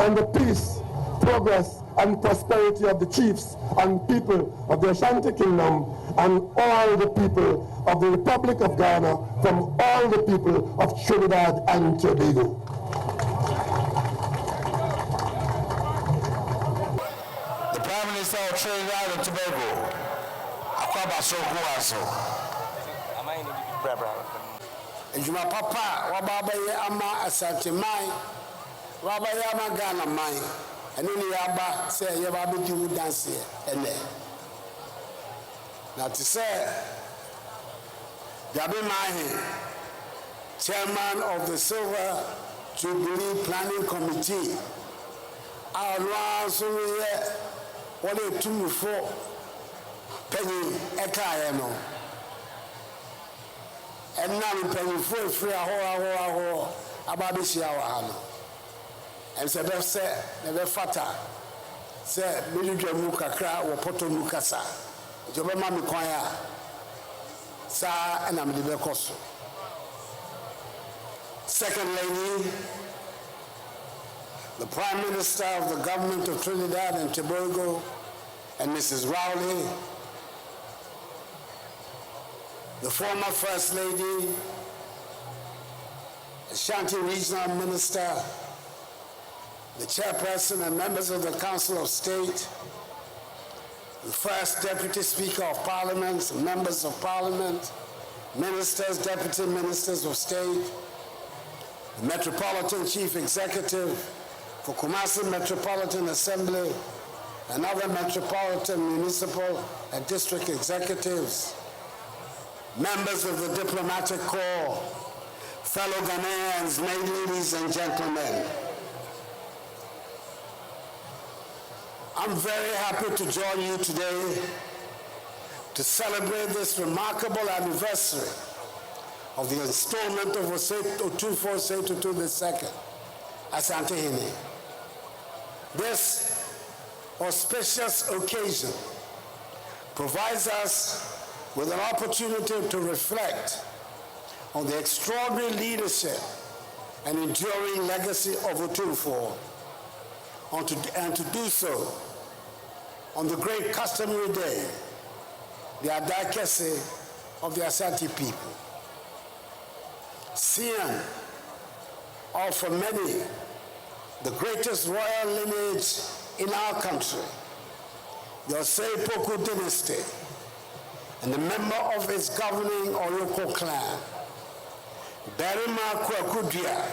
and the peace, progress, and prosperity of the chiefs and people of the Ashanti Kingdom and all the people of the Republic of Ghana from all the people of Trinidad and Tobago. The Prime Minister of Trinidad and Tobago, Akwaba Sokuaso. Ejuma papa wababa ye ama Asante mai wababa ye ama Ghana mai eno ni yaba say ye ba be di dance ene na to say Gabi Mahi, Chairman of the Silver Jubilee Planning Committee, our so what a 2 4 penny eka no and now mpanyinfo free aho ababishia wa hano and say be say never fata say military mu kakra wo poto mu kasa jobe ma me kwan a sa na me de be koso. Second lady, the Prime Minister of the government of Trinidad and Tobago, and Mrs. Rowley, the former First Lady, Ashanti Regional Minister, the Chairperson and members of the Council of State, the First Deputy Speaker of Parliament, members of Parliament, ministers, deputy ministers of state, the Metropolitan Chief Executive for Kumasi Metropolitan Assembly, and other metropolitan, municipal, and district executives, members of the diplomatic corps, fellow Ghanaians, ladies and gentlemen. I'm very happy to join you today to celebrate this remarkable anniversary of the installment of Otumfuo Osei-Tutu II, Asante Hene. This auspicious occasion provides us with an opportunity to reflect on the extraordinary leadership and enduring legacy of Otumfuo, and to do so on the great customary day, the Adakese of the Ashanti people. Seeing, or for many, the greatest royal lineage in our country, the Osei-Poku dynasty, and the member of its governing Oyoko clan, Barima Kwakudria,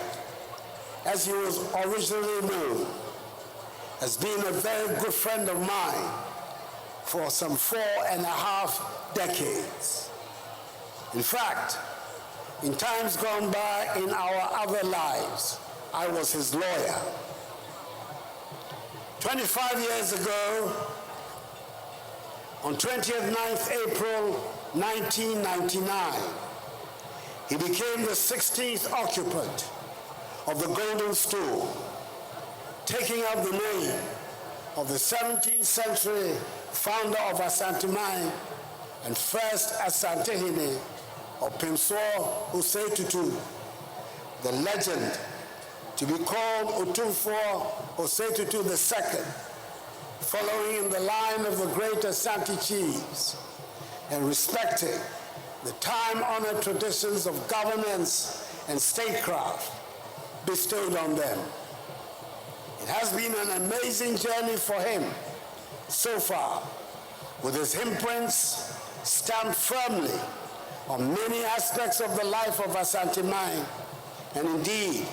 as he was originally known, has been a very good friend of mine for some 4.5 decades. In fact, in times gone by in our other lives, I was his lawyer. 25 years ago, on 9th April 1999, he became the 16th occupant of the Golden Stool, taking up the name of the 17th century founder of Asante Mine and first Asante Hene, or Otumfuo Osei-Tutu, the legend to be called Otumfuo Osei-Tutu II, following in the line of the great Asante chiefs and respecting the time-honored traditions of governance and statecraft bestowed on them. It has been an amazing journey for him so far, with his imprints stamped firmly on many aspects of the life of Asante Mine, and indeed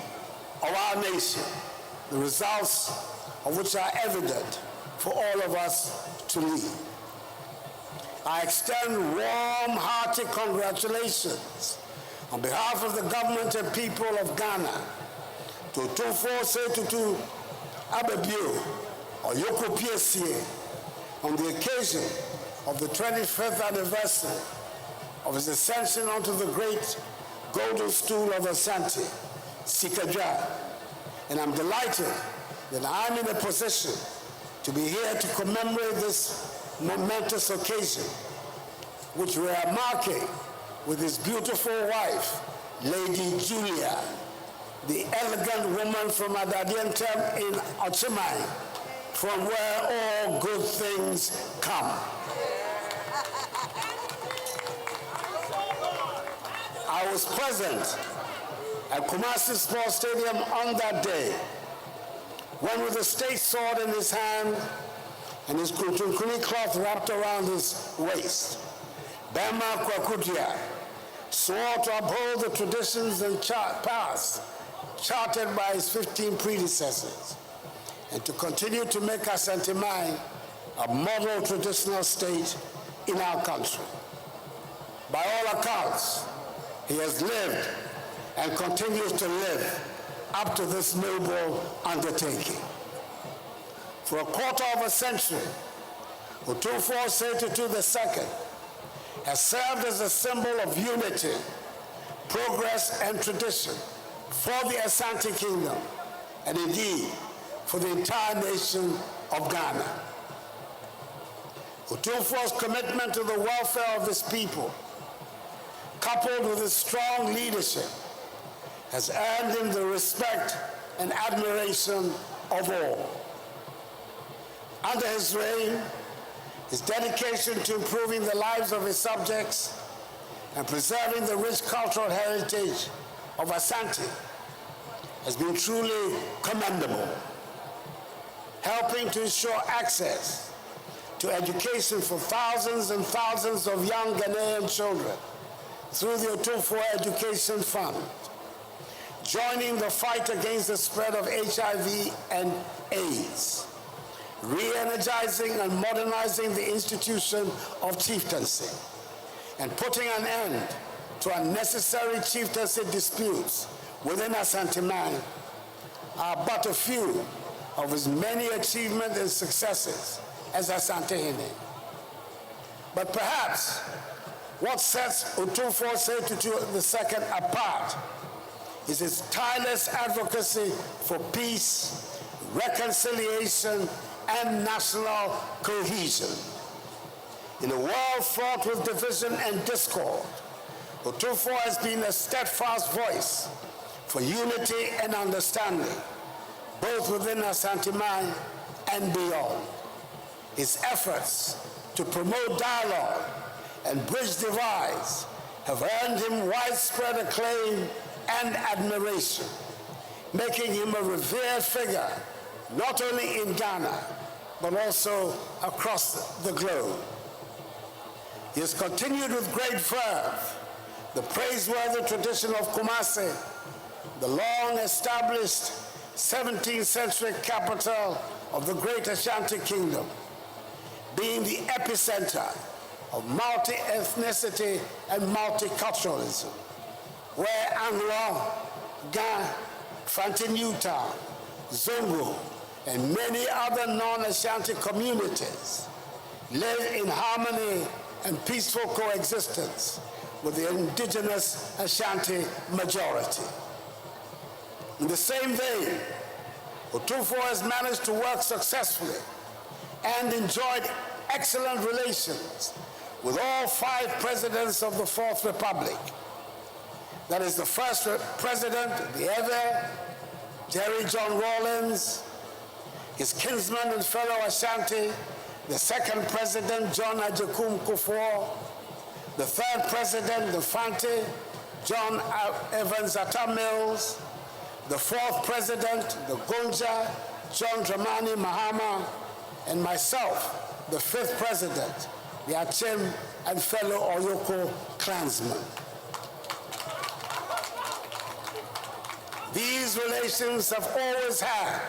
of our nation, the results of which are evident for all of us to lead. I extend warm-hearted congratulations on behalf of the government and people of Ghana to Otumfuo Osei-Tutu Abebio, or Yoko PSA, on the occasion of the 25th anniversary of his ascension onto the great golden stool of Asante, Sikadja. And I'm delighted that I'm in a position to be here to commemorate this momentous occasion, which we are marking with his beautiful wife, Lady Julia, the elegant woman from Adadiantem in Ochimai, from where all good things come. I was present at Kumasi Sports Stadium on that day, when with a state sword in his hand and his kutunkuni cloth wrapped around his waist, Bama Kwakutia swore to uphold the traditions and paths charted by his 15 predecessors, and to continue to make Asante Mine a model traditional state in our country. By all accounts, he has lived and continues to live up to this noble undertaking. For a quarter of a century, Otumfuo Osei-Tutu II has served as a symbol of unity progress, and tradition for the Ashanti Kingdom, and indeed for the entire nation of Ghana. Otumfuo's commitment to the welfare of his people, coupled with his strong leadership, has earned him the respect and admiration of all. Under his reign, his dedication to improving the lives of his subjects and preserving the rich cultural heritage of Ashanti has been truly commendable, helping to ensure access to education for thousands and thousands of young Ghanaian children through the Otumfuo Education Fund, joining the fight against the spread of HIV and AIDS, re-energizing and modernizing the institution of chieftaincy, and putting an end to unnecessary chieftaincy disputes within Ashanti-Man are but a few of his many achievements and successes as Asante-Hene. But perhaps what sets Otumfuo Seiye II apart is his tireless advocacy for peace, reconciliation, and national cohesion. In a world fraught with division and discord, Otumfuo has been a steadfast voice for unity and understanding, both within Ashanti-Man and beyond. His efforts to promote dialogue and bridge divides have earned him widespread acclaim and admiration, making him a revered figure not only in Ghana, but also across the globe. He has continued with great verve the praiseworthy tradition of Kumasi, the long-established 17th century capital of the great Ashanti Kingdom, being the epicenter of multi-ethnicity and multiculturalism, where Anglo, Ga, Fantinuta, Zongo, and many other non-Ashanti communities live in harmony and peaceful coexistence with the indigenous Ashanti majority. In the same vein, Otumfuo has managed to work successfully and enjoyed excellent relations with all 5 presidents of the Fourth Republic. That is the first president, the ever, Jerry John Rawlins, his kinsman and fellow Ashanti, the second president, John Ajakum Kufuor, the third president, the Fante, John Evans Atta Mills, the fourth president, the Gonja, John Dramani Mahama, and myself, the fifth president, the Achim and fellow Oyoko clansmen. These relations have always had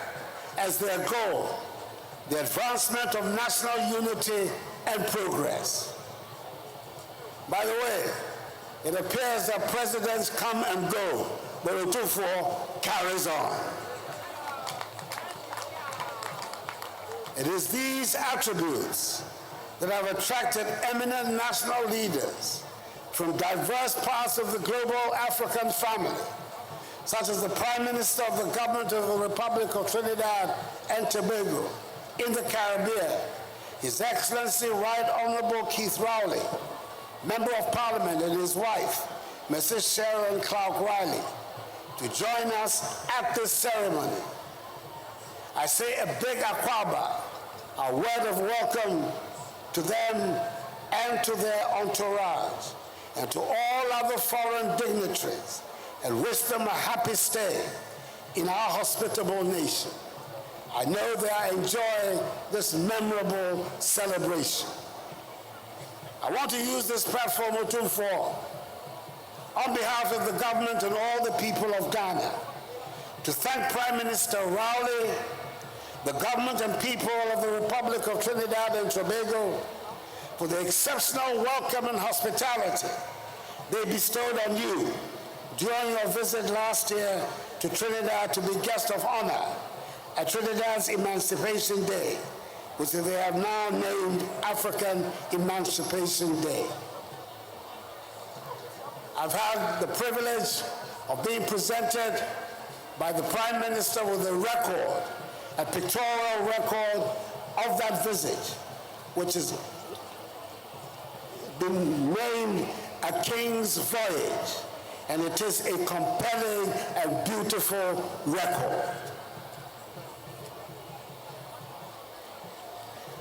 as their goal the advancement of national unity and progress. By the way, it appears that presidents come and go, but Otumfuo carries on. It is these attributes that have attracted eminent national leaders from diverse parts of the global African family, such as the Prime Minister of the Government of the Republic of Trinidad and Tobago in the Caribbean, His Excellency Right Honorable Keith Rowley, Member of Parliament, and his wife, Mrs. Sharon Clark Riley, to join us at this ceremony. I say a big akwaba, a word of welcome to them and to their entourage, and to all other foreign dignitaries, and wish them a happy stay in our hospitable nation. I know they are enjoying this memorable celebration. I want to use this platform, Otumfuo, on behalf of the government and all the people of Ghana, to thank Prime Minister Rowley, the government and people of the Republic of Trinidad and Tobago for the exceptional welcome and hospitality they bestowed on you during your visit last year to Trinidad to be guest of honor at Trinidad's Emancipation Day, which they have now named African Emancipation Day. I I've had the privilege of being presented by the Prime Minister with a record, a pictorial record of that visit, which has been named A King's Voyage, and it is a compelling and beautiful record.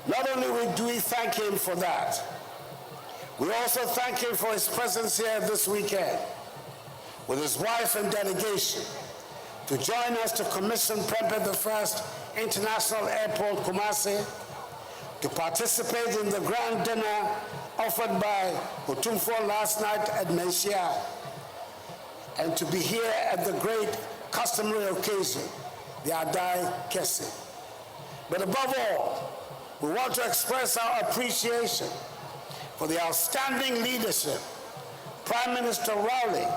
Not only do we thank him for that, we also thank him for his presence here this weekend with his wife and delegation to join us to commission Prempeh I International Airport, Kumasi, to participate in the grand dinner offered by Otumfuo last night at Mesia, and to be here at the great customary occasion, the Adai Kese. But above all, we want to express our appreciation for the outstanding leadership Prime Minister Rowley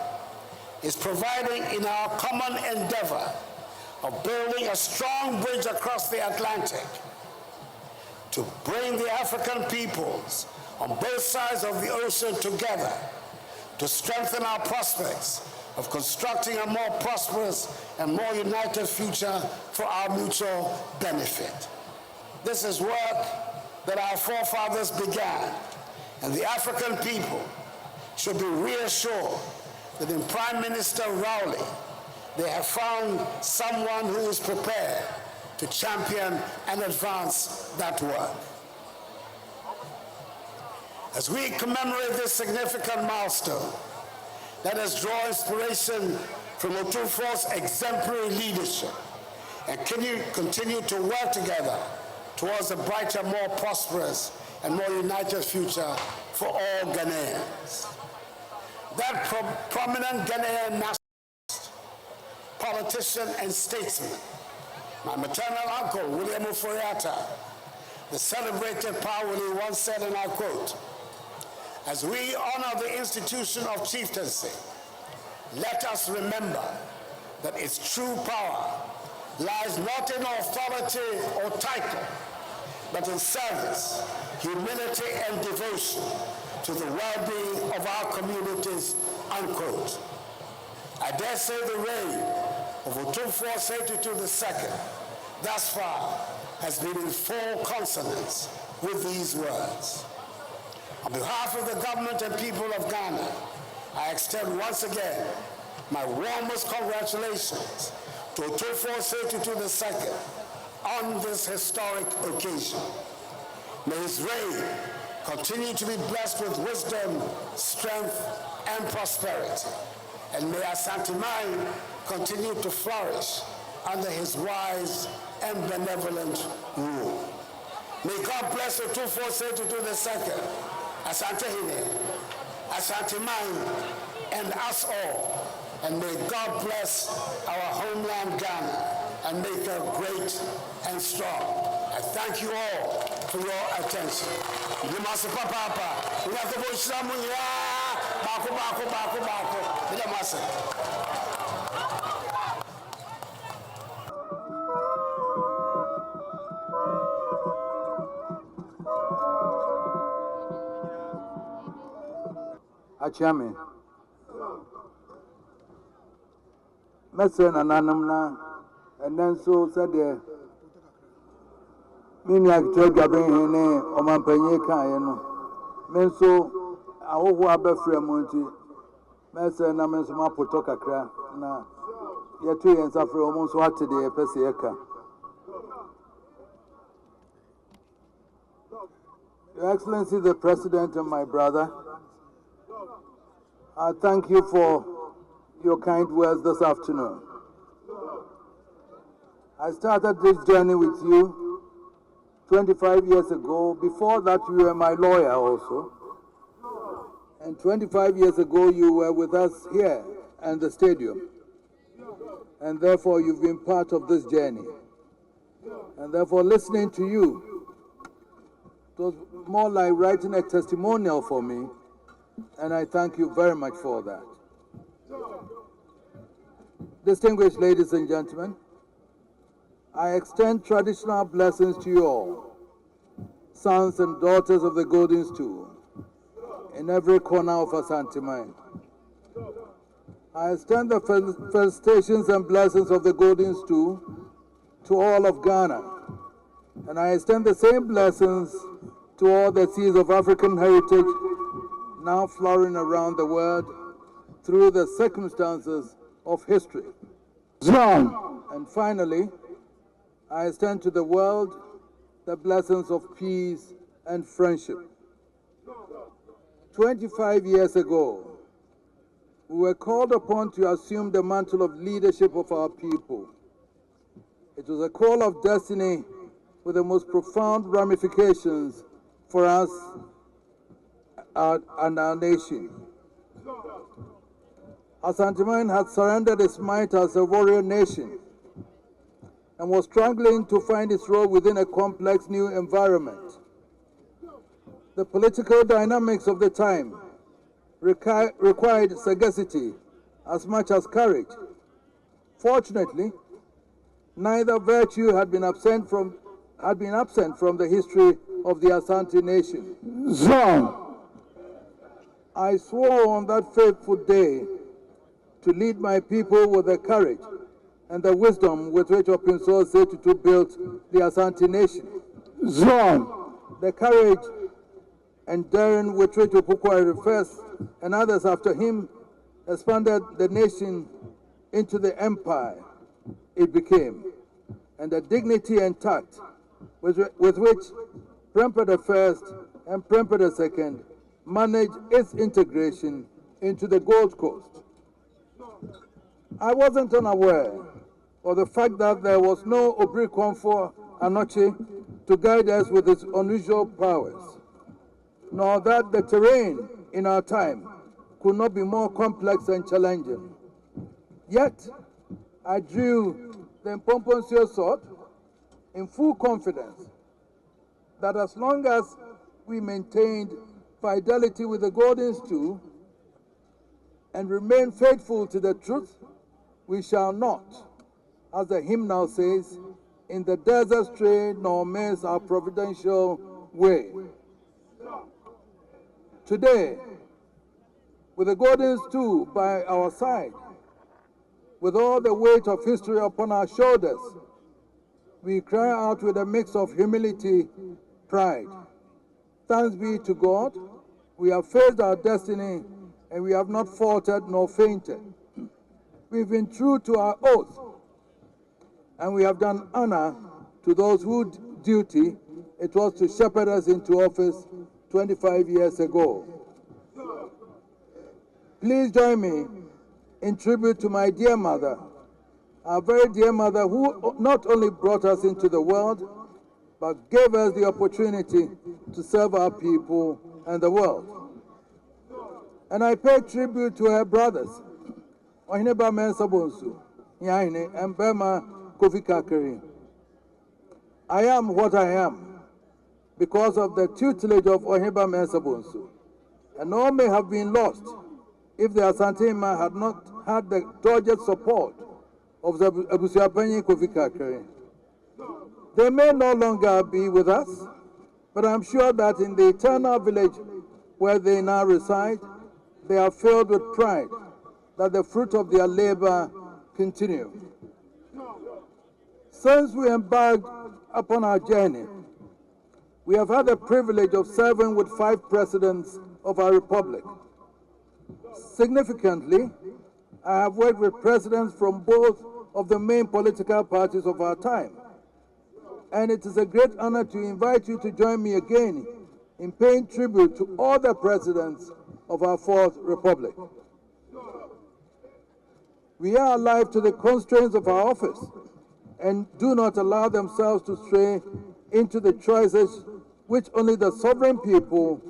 is providing in our common endeavor of building a strong bridge across the Atlantic to bring the African peoples on both sides of the ocean together to strengthen our prospects of constructing a more prosperous and more united future for our mutual benefit. This is work that our forefathers began, and the African people should be reassured that in Prime Minister Rowley, they have found someone who is prepared to champion and advance that work. As we commemorate this significant milestone, let us draw inspiration from Otumfuo's exemplary leadership and continue to work together towards a brighter, more prosperous, and more united future for all Ghanaians. That prominent Ghanaian nationalist, politician, and statesman, my maternal uncle, William Oforiatta, the celebrated Pawuli, once said, and I quote, "As we honor the institution of chieftaincy, let us remember that its true power lies not in authority or title, but in service, humility, and devotion to the well-being of our communities," unquote. I dare say the reign of Otumfuo Seitu II thus far has been in full consonance with these words. On behalf of the government and people of Ghana, I extend once again my warmest congratulations to Otumfuo Seitu II on this historic occasion. May his reign continue to be blessed with wisdom, strength, and prosperity. And may Ashanti mine continue to flourish under his wise and benevolent rule. May God bless Otumfuo Seitu II, Ashanti Hine, Ashanti mine, and us all. And may God bless our homeland Ghana and make her great and strong. I thank you all for your attention. Achiame. Mesen ananam na and so said the mini actor gabbing hene or mampanye kayano. Menso awo abefre monti. Mesen na menso mapotoka kra na yetu yensafre omonso hate de pese yeka. Your Excellency the President and my brother, I thank you for your kind words this afternoon. I started this journey with you 25 years ago. Before that, you were my lawyer also. And 25 years ago, you were with us here at the stadium. And therefore, you've been part of this journey. And therefore, listening to you, it was more like writing a testimonial for me. And I thank you very much for that. Distinguished ladies and gentlemen, I extend traditional blessings to you all, sons and daughters of the Golden Stool, in every corner of Ashanti mine. I extend the felicitations and blessings of the Golden Stool to all of Ghana, and I extend the same blessings to all the seeds of African heritage now flowering around the world through the circumstances of history. And finally, I extend to the world the blessings of peace and friendship. 25 years ago, we were called upon to assume the mantle of leadership of our people. It was a call of destiny with the most profound ramifications for us and our nation. Ashanti had surrendered its might as a warrior nation and was struggling to find its role within a complex new environment. The political dynamics of the time required sagacity as much as courage. Fortunately, neither virtue had been absent from the history of the Ashanti nation. I swore on that fateful day to lead my people with the courage and the wisdom with which Opinso Setutu built the Ashanti nation. The courage and daring with which Opukwari first and others after him expanded the nation into the empire it became, and the dignity and tact with which Prempeh I and Prempeh II managed its integration into the Gold Coast. I wasn't unaware of the fact that there was no Obrikomfo Anoche to guide us with its unusual powers, nor that the terrain in our time could not be more complex and challenging. Yet, I drew the Mpomponsio sword in full confidence that as long as we maintained fidelity with the Golden Stool and remain faithful to the truth, we shall not, as the hymn now says, in the desert stray nor miss our providential way. Today, with the Golden Stool by our side, with all the weight of history upon our shoulders, we cry out with a mix of humility, pride. Thanks be to God, we have faced our destiny and we have not faltered nor fainted. We've been true to our oath, and we have done honor to those whose duty it was to shepherd us into office 25 years ago. Please join me in tribute to my dear mother, our very dear mother, who not only brought us into the world, but gave us the opportunity to serve our people and the world. And I pay tribute to her brothers, Ohineba Mensah Bonsu, Nyahine, and Bema Kofi Kakari. I am what I am because of the tutelage of Ohineba Mensah Bonsu, and all may have been lost if the Ashanti had not had the dogged support of the Abusuapanyi Kofi Kakari. They may no longer be with us, but I'm sure that in the eternal village where they now reside, they are filled with pride that the fruit of their labor continue. Since we embarked upon our journey, we have had the privilege of serving with 5 presidents of our republic. Significantly, I have worked with presidents from both of the main political parties of our time. And it is a great honor to invite you to join me again in paying tribute to all the presidents of our 4th Republic. We are alive to the constraints of our office and do not allow themselves to stray into the choices which only the sovereign people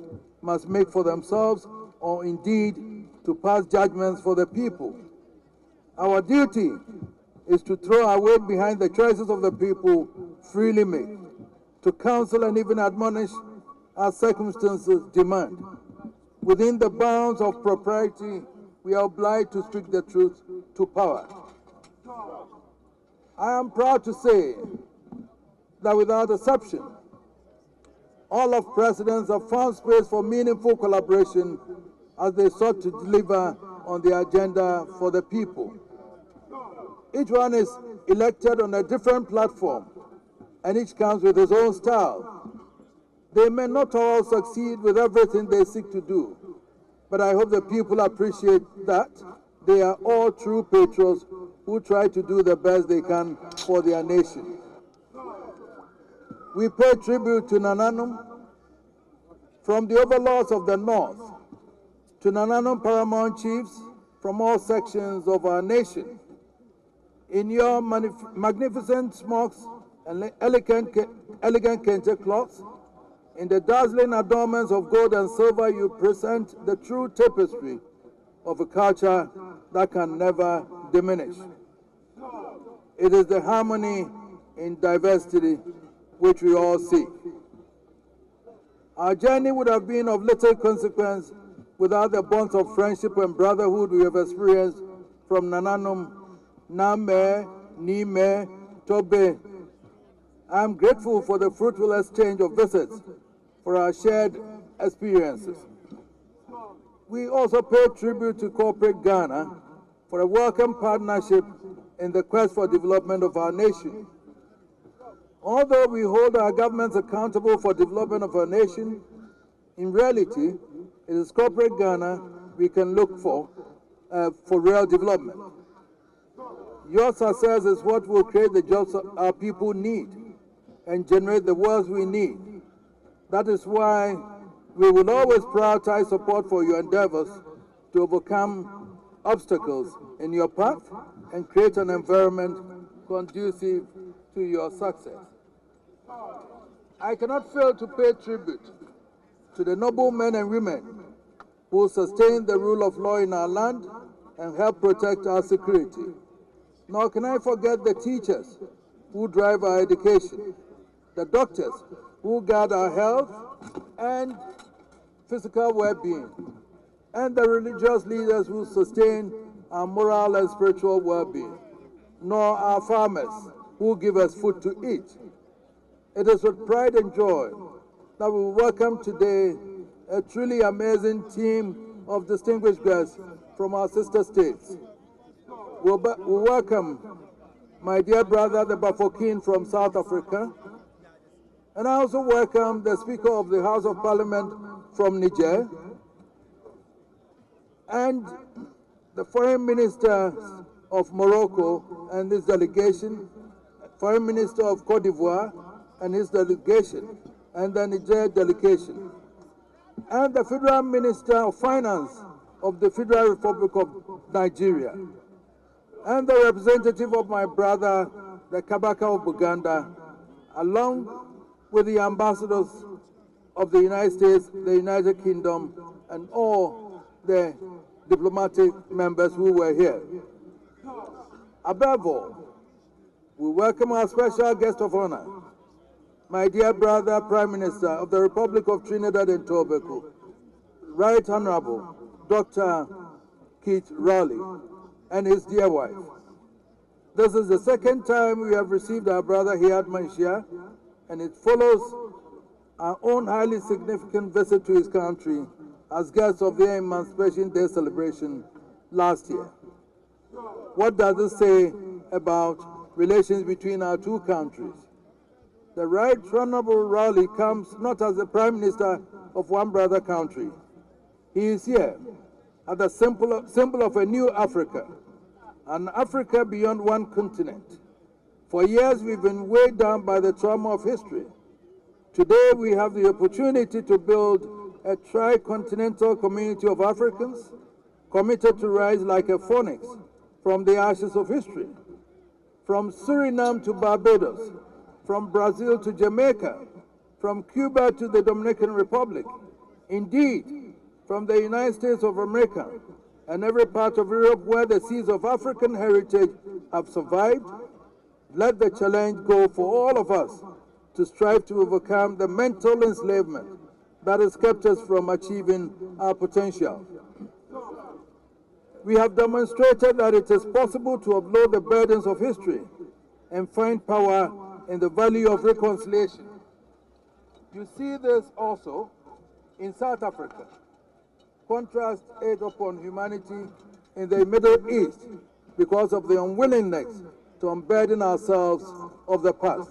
must make for themselves, or indeed to pass judgments for the people. Our duty is to throw our weight behind the choices of the people freely made, to counsel and even admonish as circumstances demand. Within the bounds of propriety, we are obliged to speak the truth to power. I am proud to say that without exception, all of presidents have found space for meaningful collaboration as they sought to deliver on the agenda for the people. Each one is elected on a different platform, and each comes with his own style. They may not all succeed with everything they seek to do, but I hope the people appreciate that they are all true patriots who try to do the best they can for their nation. We pay tribute to Nananum, from the overlords of the North to Nananum paramount chiefs from all sections of our nation. In your magnificent smocks and elegant kente cloths, in the dazzling adornments of gold and silver, you present the true tapestry of a culture that can never diminish. It is the harmony in diversity which we all seek. Our journey would have been of little consequence without the bonds of friendship and brotherhood we have experienced from Nananum, Name, Nime, Tobe. I am grateful for the fruitful exchange of visits, for our shared experiences. We also pay tribute to corporate Ghana for a welcome partnership in the quest for development of our nation. Although we hold our governments accountable for development of our nation, in reality, it is corporate Ghana we can look for real development. Your success is what will create the jobs our people need and generate the wealth we need. That is why we will always prioritize support for your endeavors to overcome obstacles in your path and create an environment conducive to your success. I cannot fail to pay tribute to the noble men and women who sustain the rule of law in our land and help protect our security. Nor can I forget the teachers who drive our education, the doctors who guard our health and physical well-being, and the religious leaders who sustain our moral and spiritual well-being, nor our farmers who give us food to eat. It is with pride and joy that we welcome today a truly amazing team of distinguished guests from our sister states. We welcome my dear brother, the Bafokeng from South Africa, and I also welcome the Speaker of the House of Parliament from Niger, and the Foreign Minister of Morocco and his delegation, Foreign Minister of Cote d'Ivoire and his delegation, and the Niger delegation, and the Federal Minister of Finance of the Federal Republic of Nigeria, and the representative of my brother, the Kabaka of Buganda, along with the ambassadors of the United States, the United Kingdom, and all the diplomatic members who were here. Above all, we welcome our special guest of honor, my dear brother, Prime Minister of the Republic of Trinidad and Tobago, Right Honorable Dr. Keith Rowley, and his dear wife. This is the second time we have received our brother here at Malaysia, and it follows our own highly significant visit to his country as guests of the Emancipation Day celebration last year. What does this say about relations between our two countries? The Right Honorable Rowley comes not as the Prime Minister of one brother country. He is here as the symbol of a new Africa, an Africa beyond one continent. For years we've been weighed down by the trauma of history. Today we have the opportunity to build a tri-continental community of Africans committed to rise like a phoenix from the ashes of history. From Suriname to Barbados, from Brazil to Jamaica, from Cuba to the Dominican Republic, indeed, from the United States of America and every part of Europe where the seeds of African heritage have survived, let the challenge go for all of us to strive to overcome the mental enslavement that has kept us from achieving our potential. We have demonstrated that it is possible to upload the burdens of history and find power in the value of reconciliation. You see this also in South Africa. Contrast aid upon humanity in the Middle East because of the unwillingness to unburden ourselves of the past.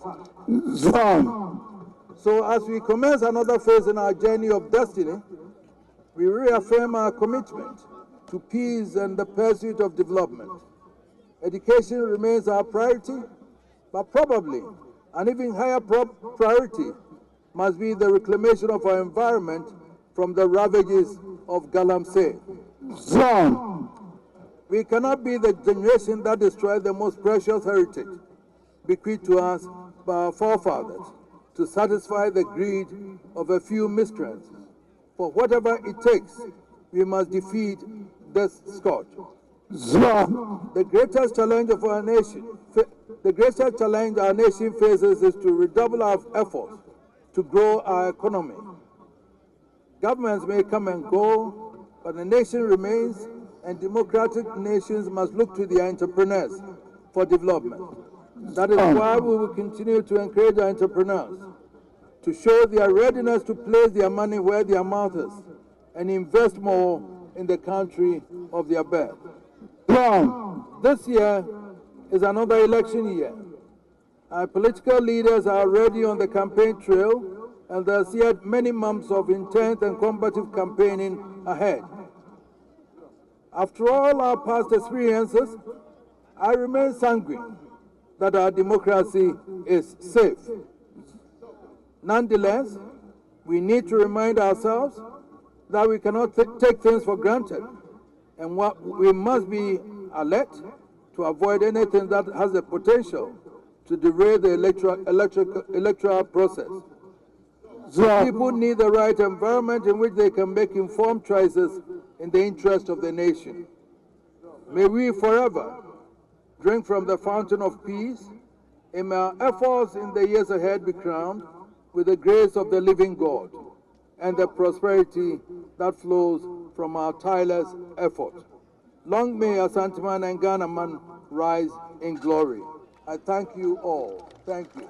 So as we commence another phase in our journey of destiny, we reaffirm our commitment to peace and the pursuit of development. Education remains our priority, but probably an even higher priority must be the reclamation of our environment from the ravages of Galamsey. We cannot be the generation that destroys the most precious heritage bequeathed to us by our forefathers to satisfy the greed of a few miscreants. For whatever it takes, we must defeat this scourge. The greatest challenge of our nation, faces is to redouble our efforts to grow our economy. Governments may come and go, but the nation remains, and democratic nations must look to their entrepreneurs for development. That is why we will continue to encourage our entrepreneurs to show their readiness to place their money where their mouth is and invest more in the country of their birth. This year is another election year. Our political leaders are already on the campaign trail, and there's yet many months of intense and combative campaigning ahead. After all our past experiences, I remain sanguine that our democracy is safe. Nonetheless, we need to remind ourselves that we cannot take things for granted, and we must be alert to avoid anything that has the potential to derail the electoral process. People need the right environment in which they can make informed choices in the interest of the nation. May we forever drink from the fountain of peace, and may our efforts in the years ahead be crowned with the grace of the living God and the prosperity that flows from our tireless effort. Long may Ashanti man and Ghana man rise in glory. I thank you all. Thank you.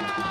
Ghana!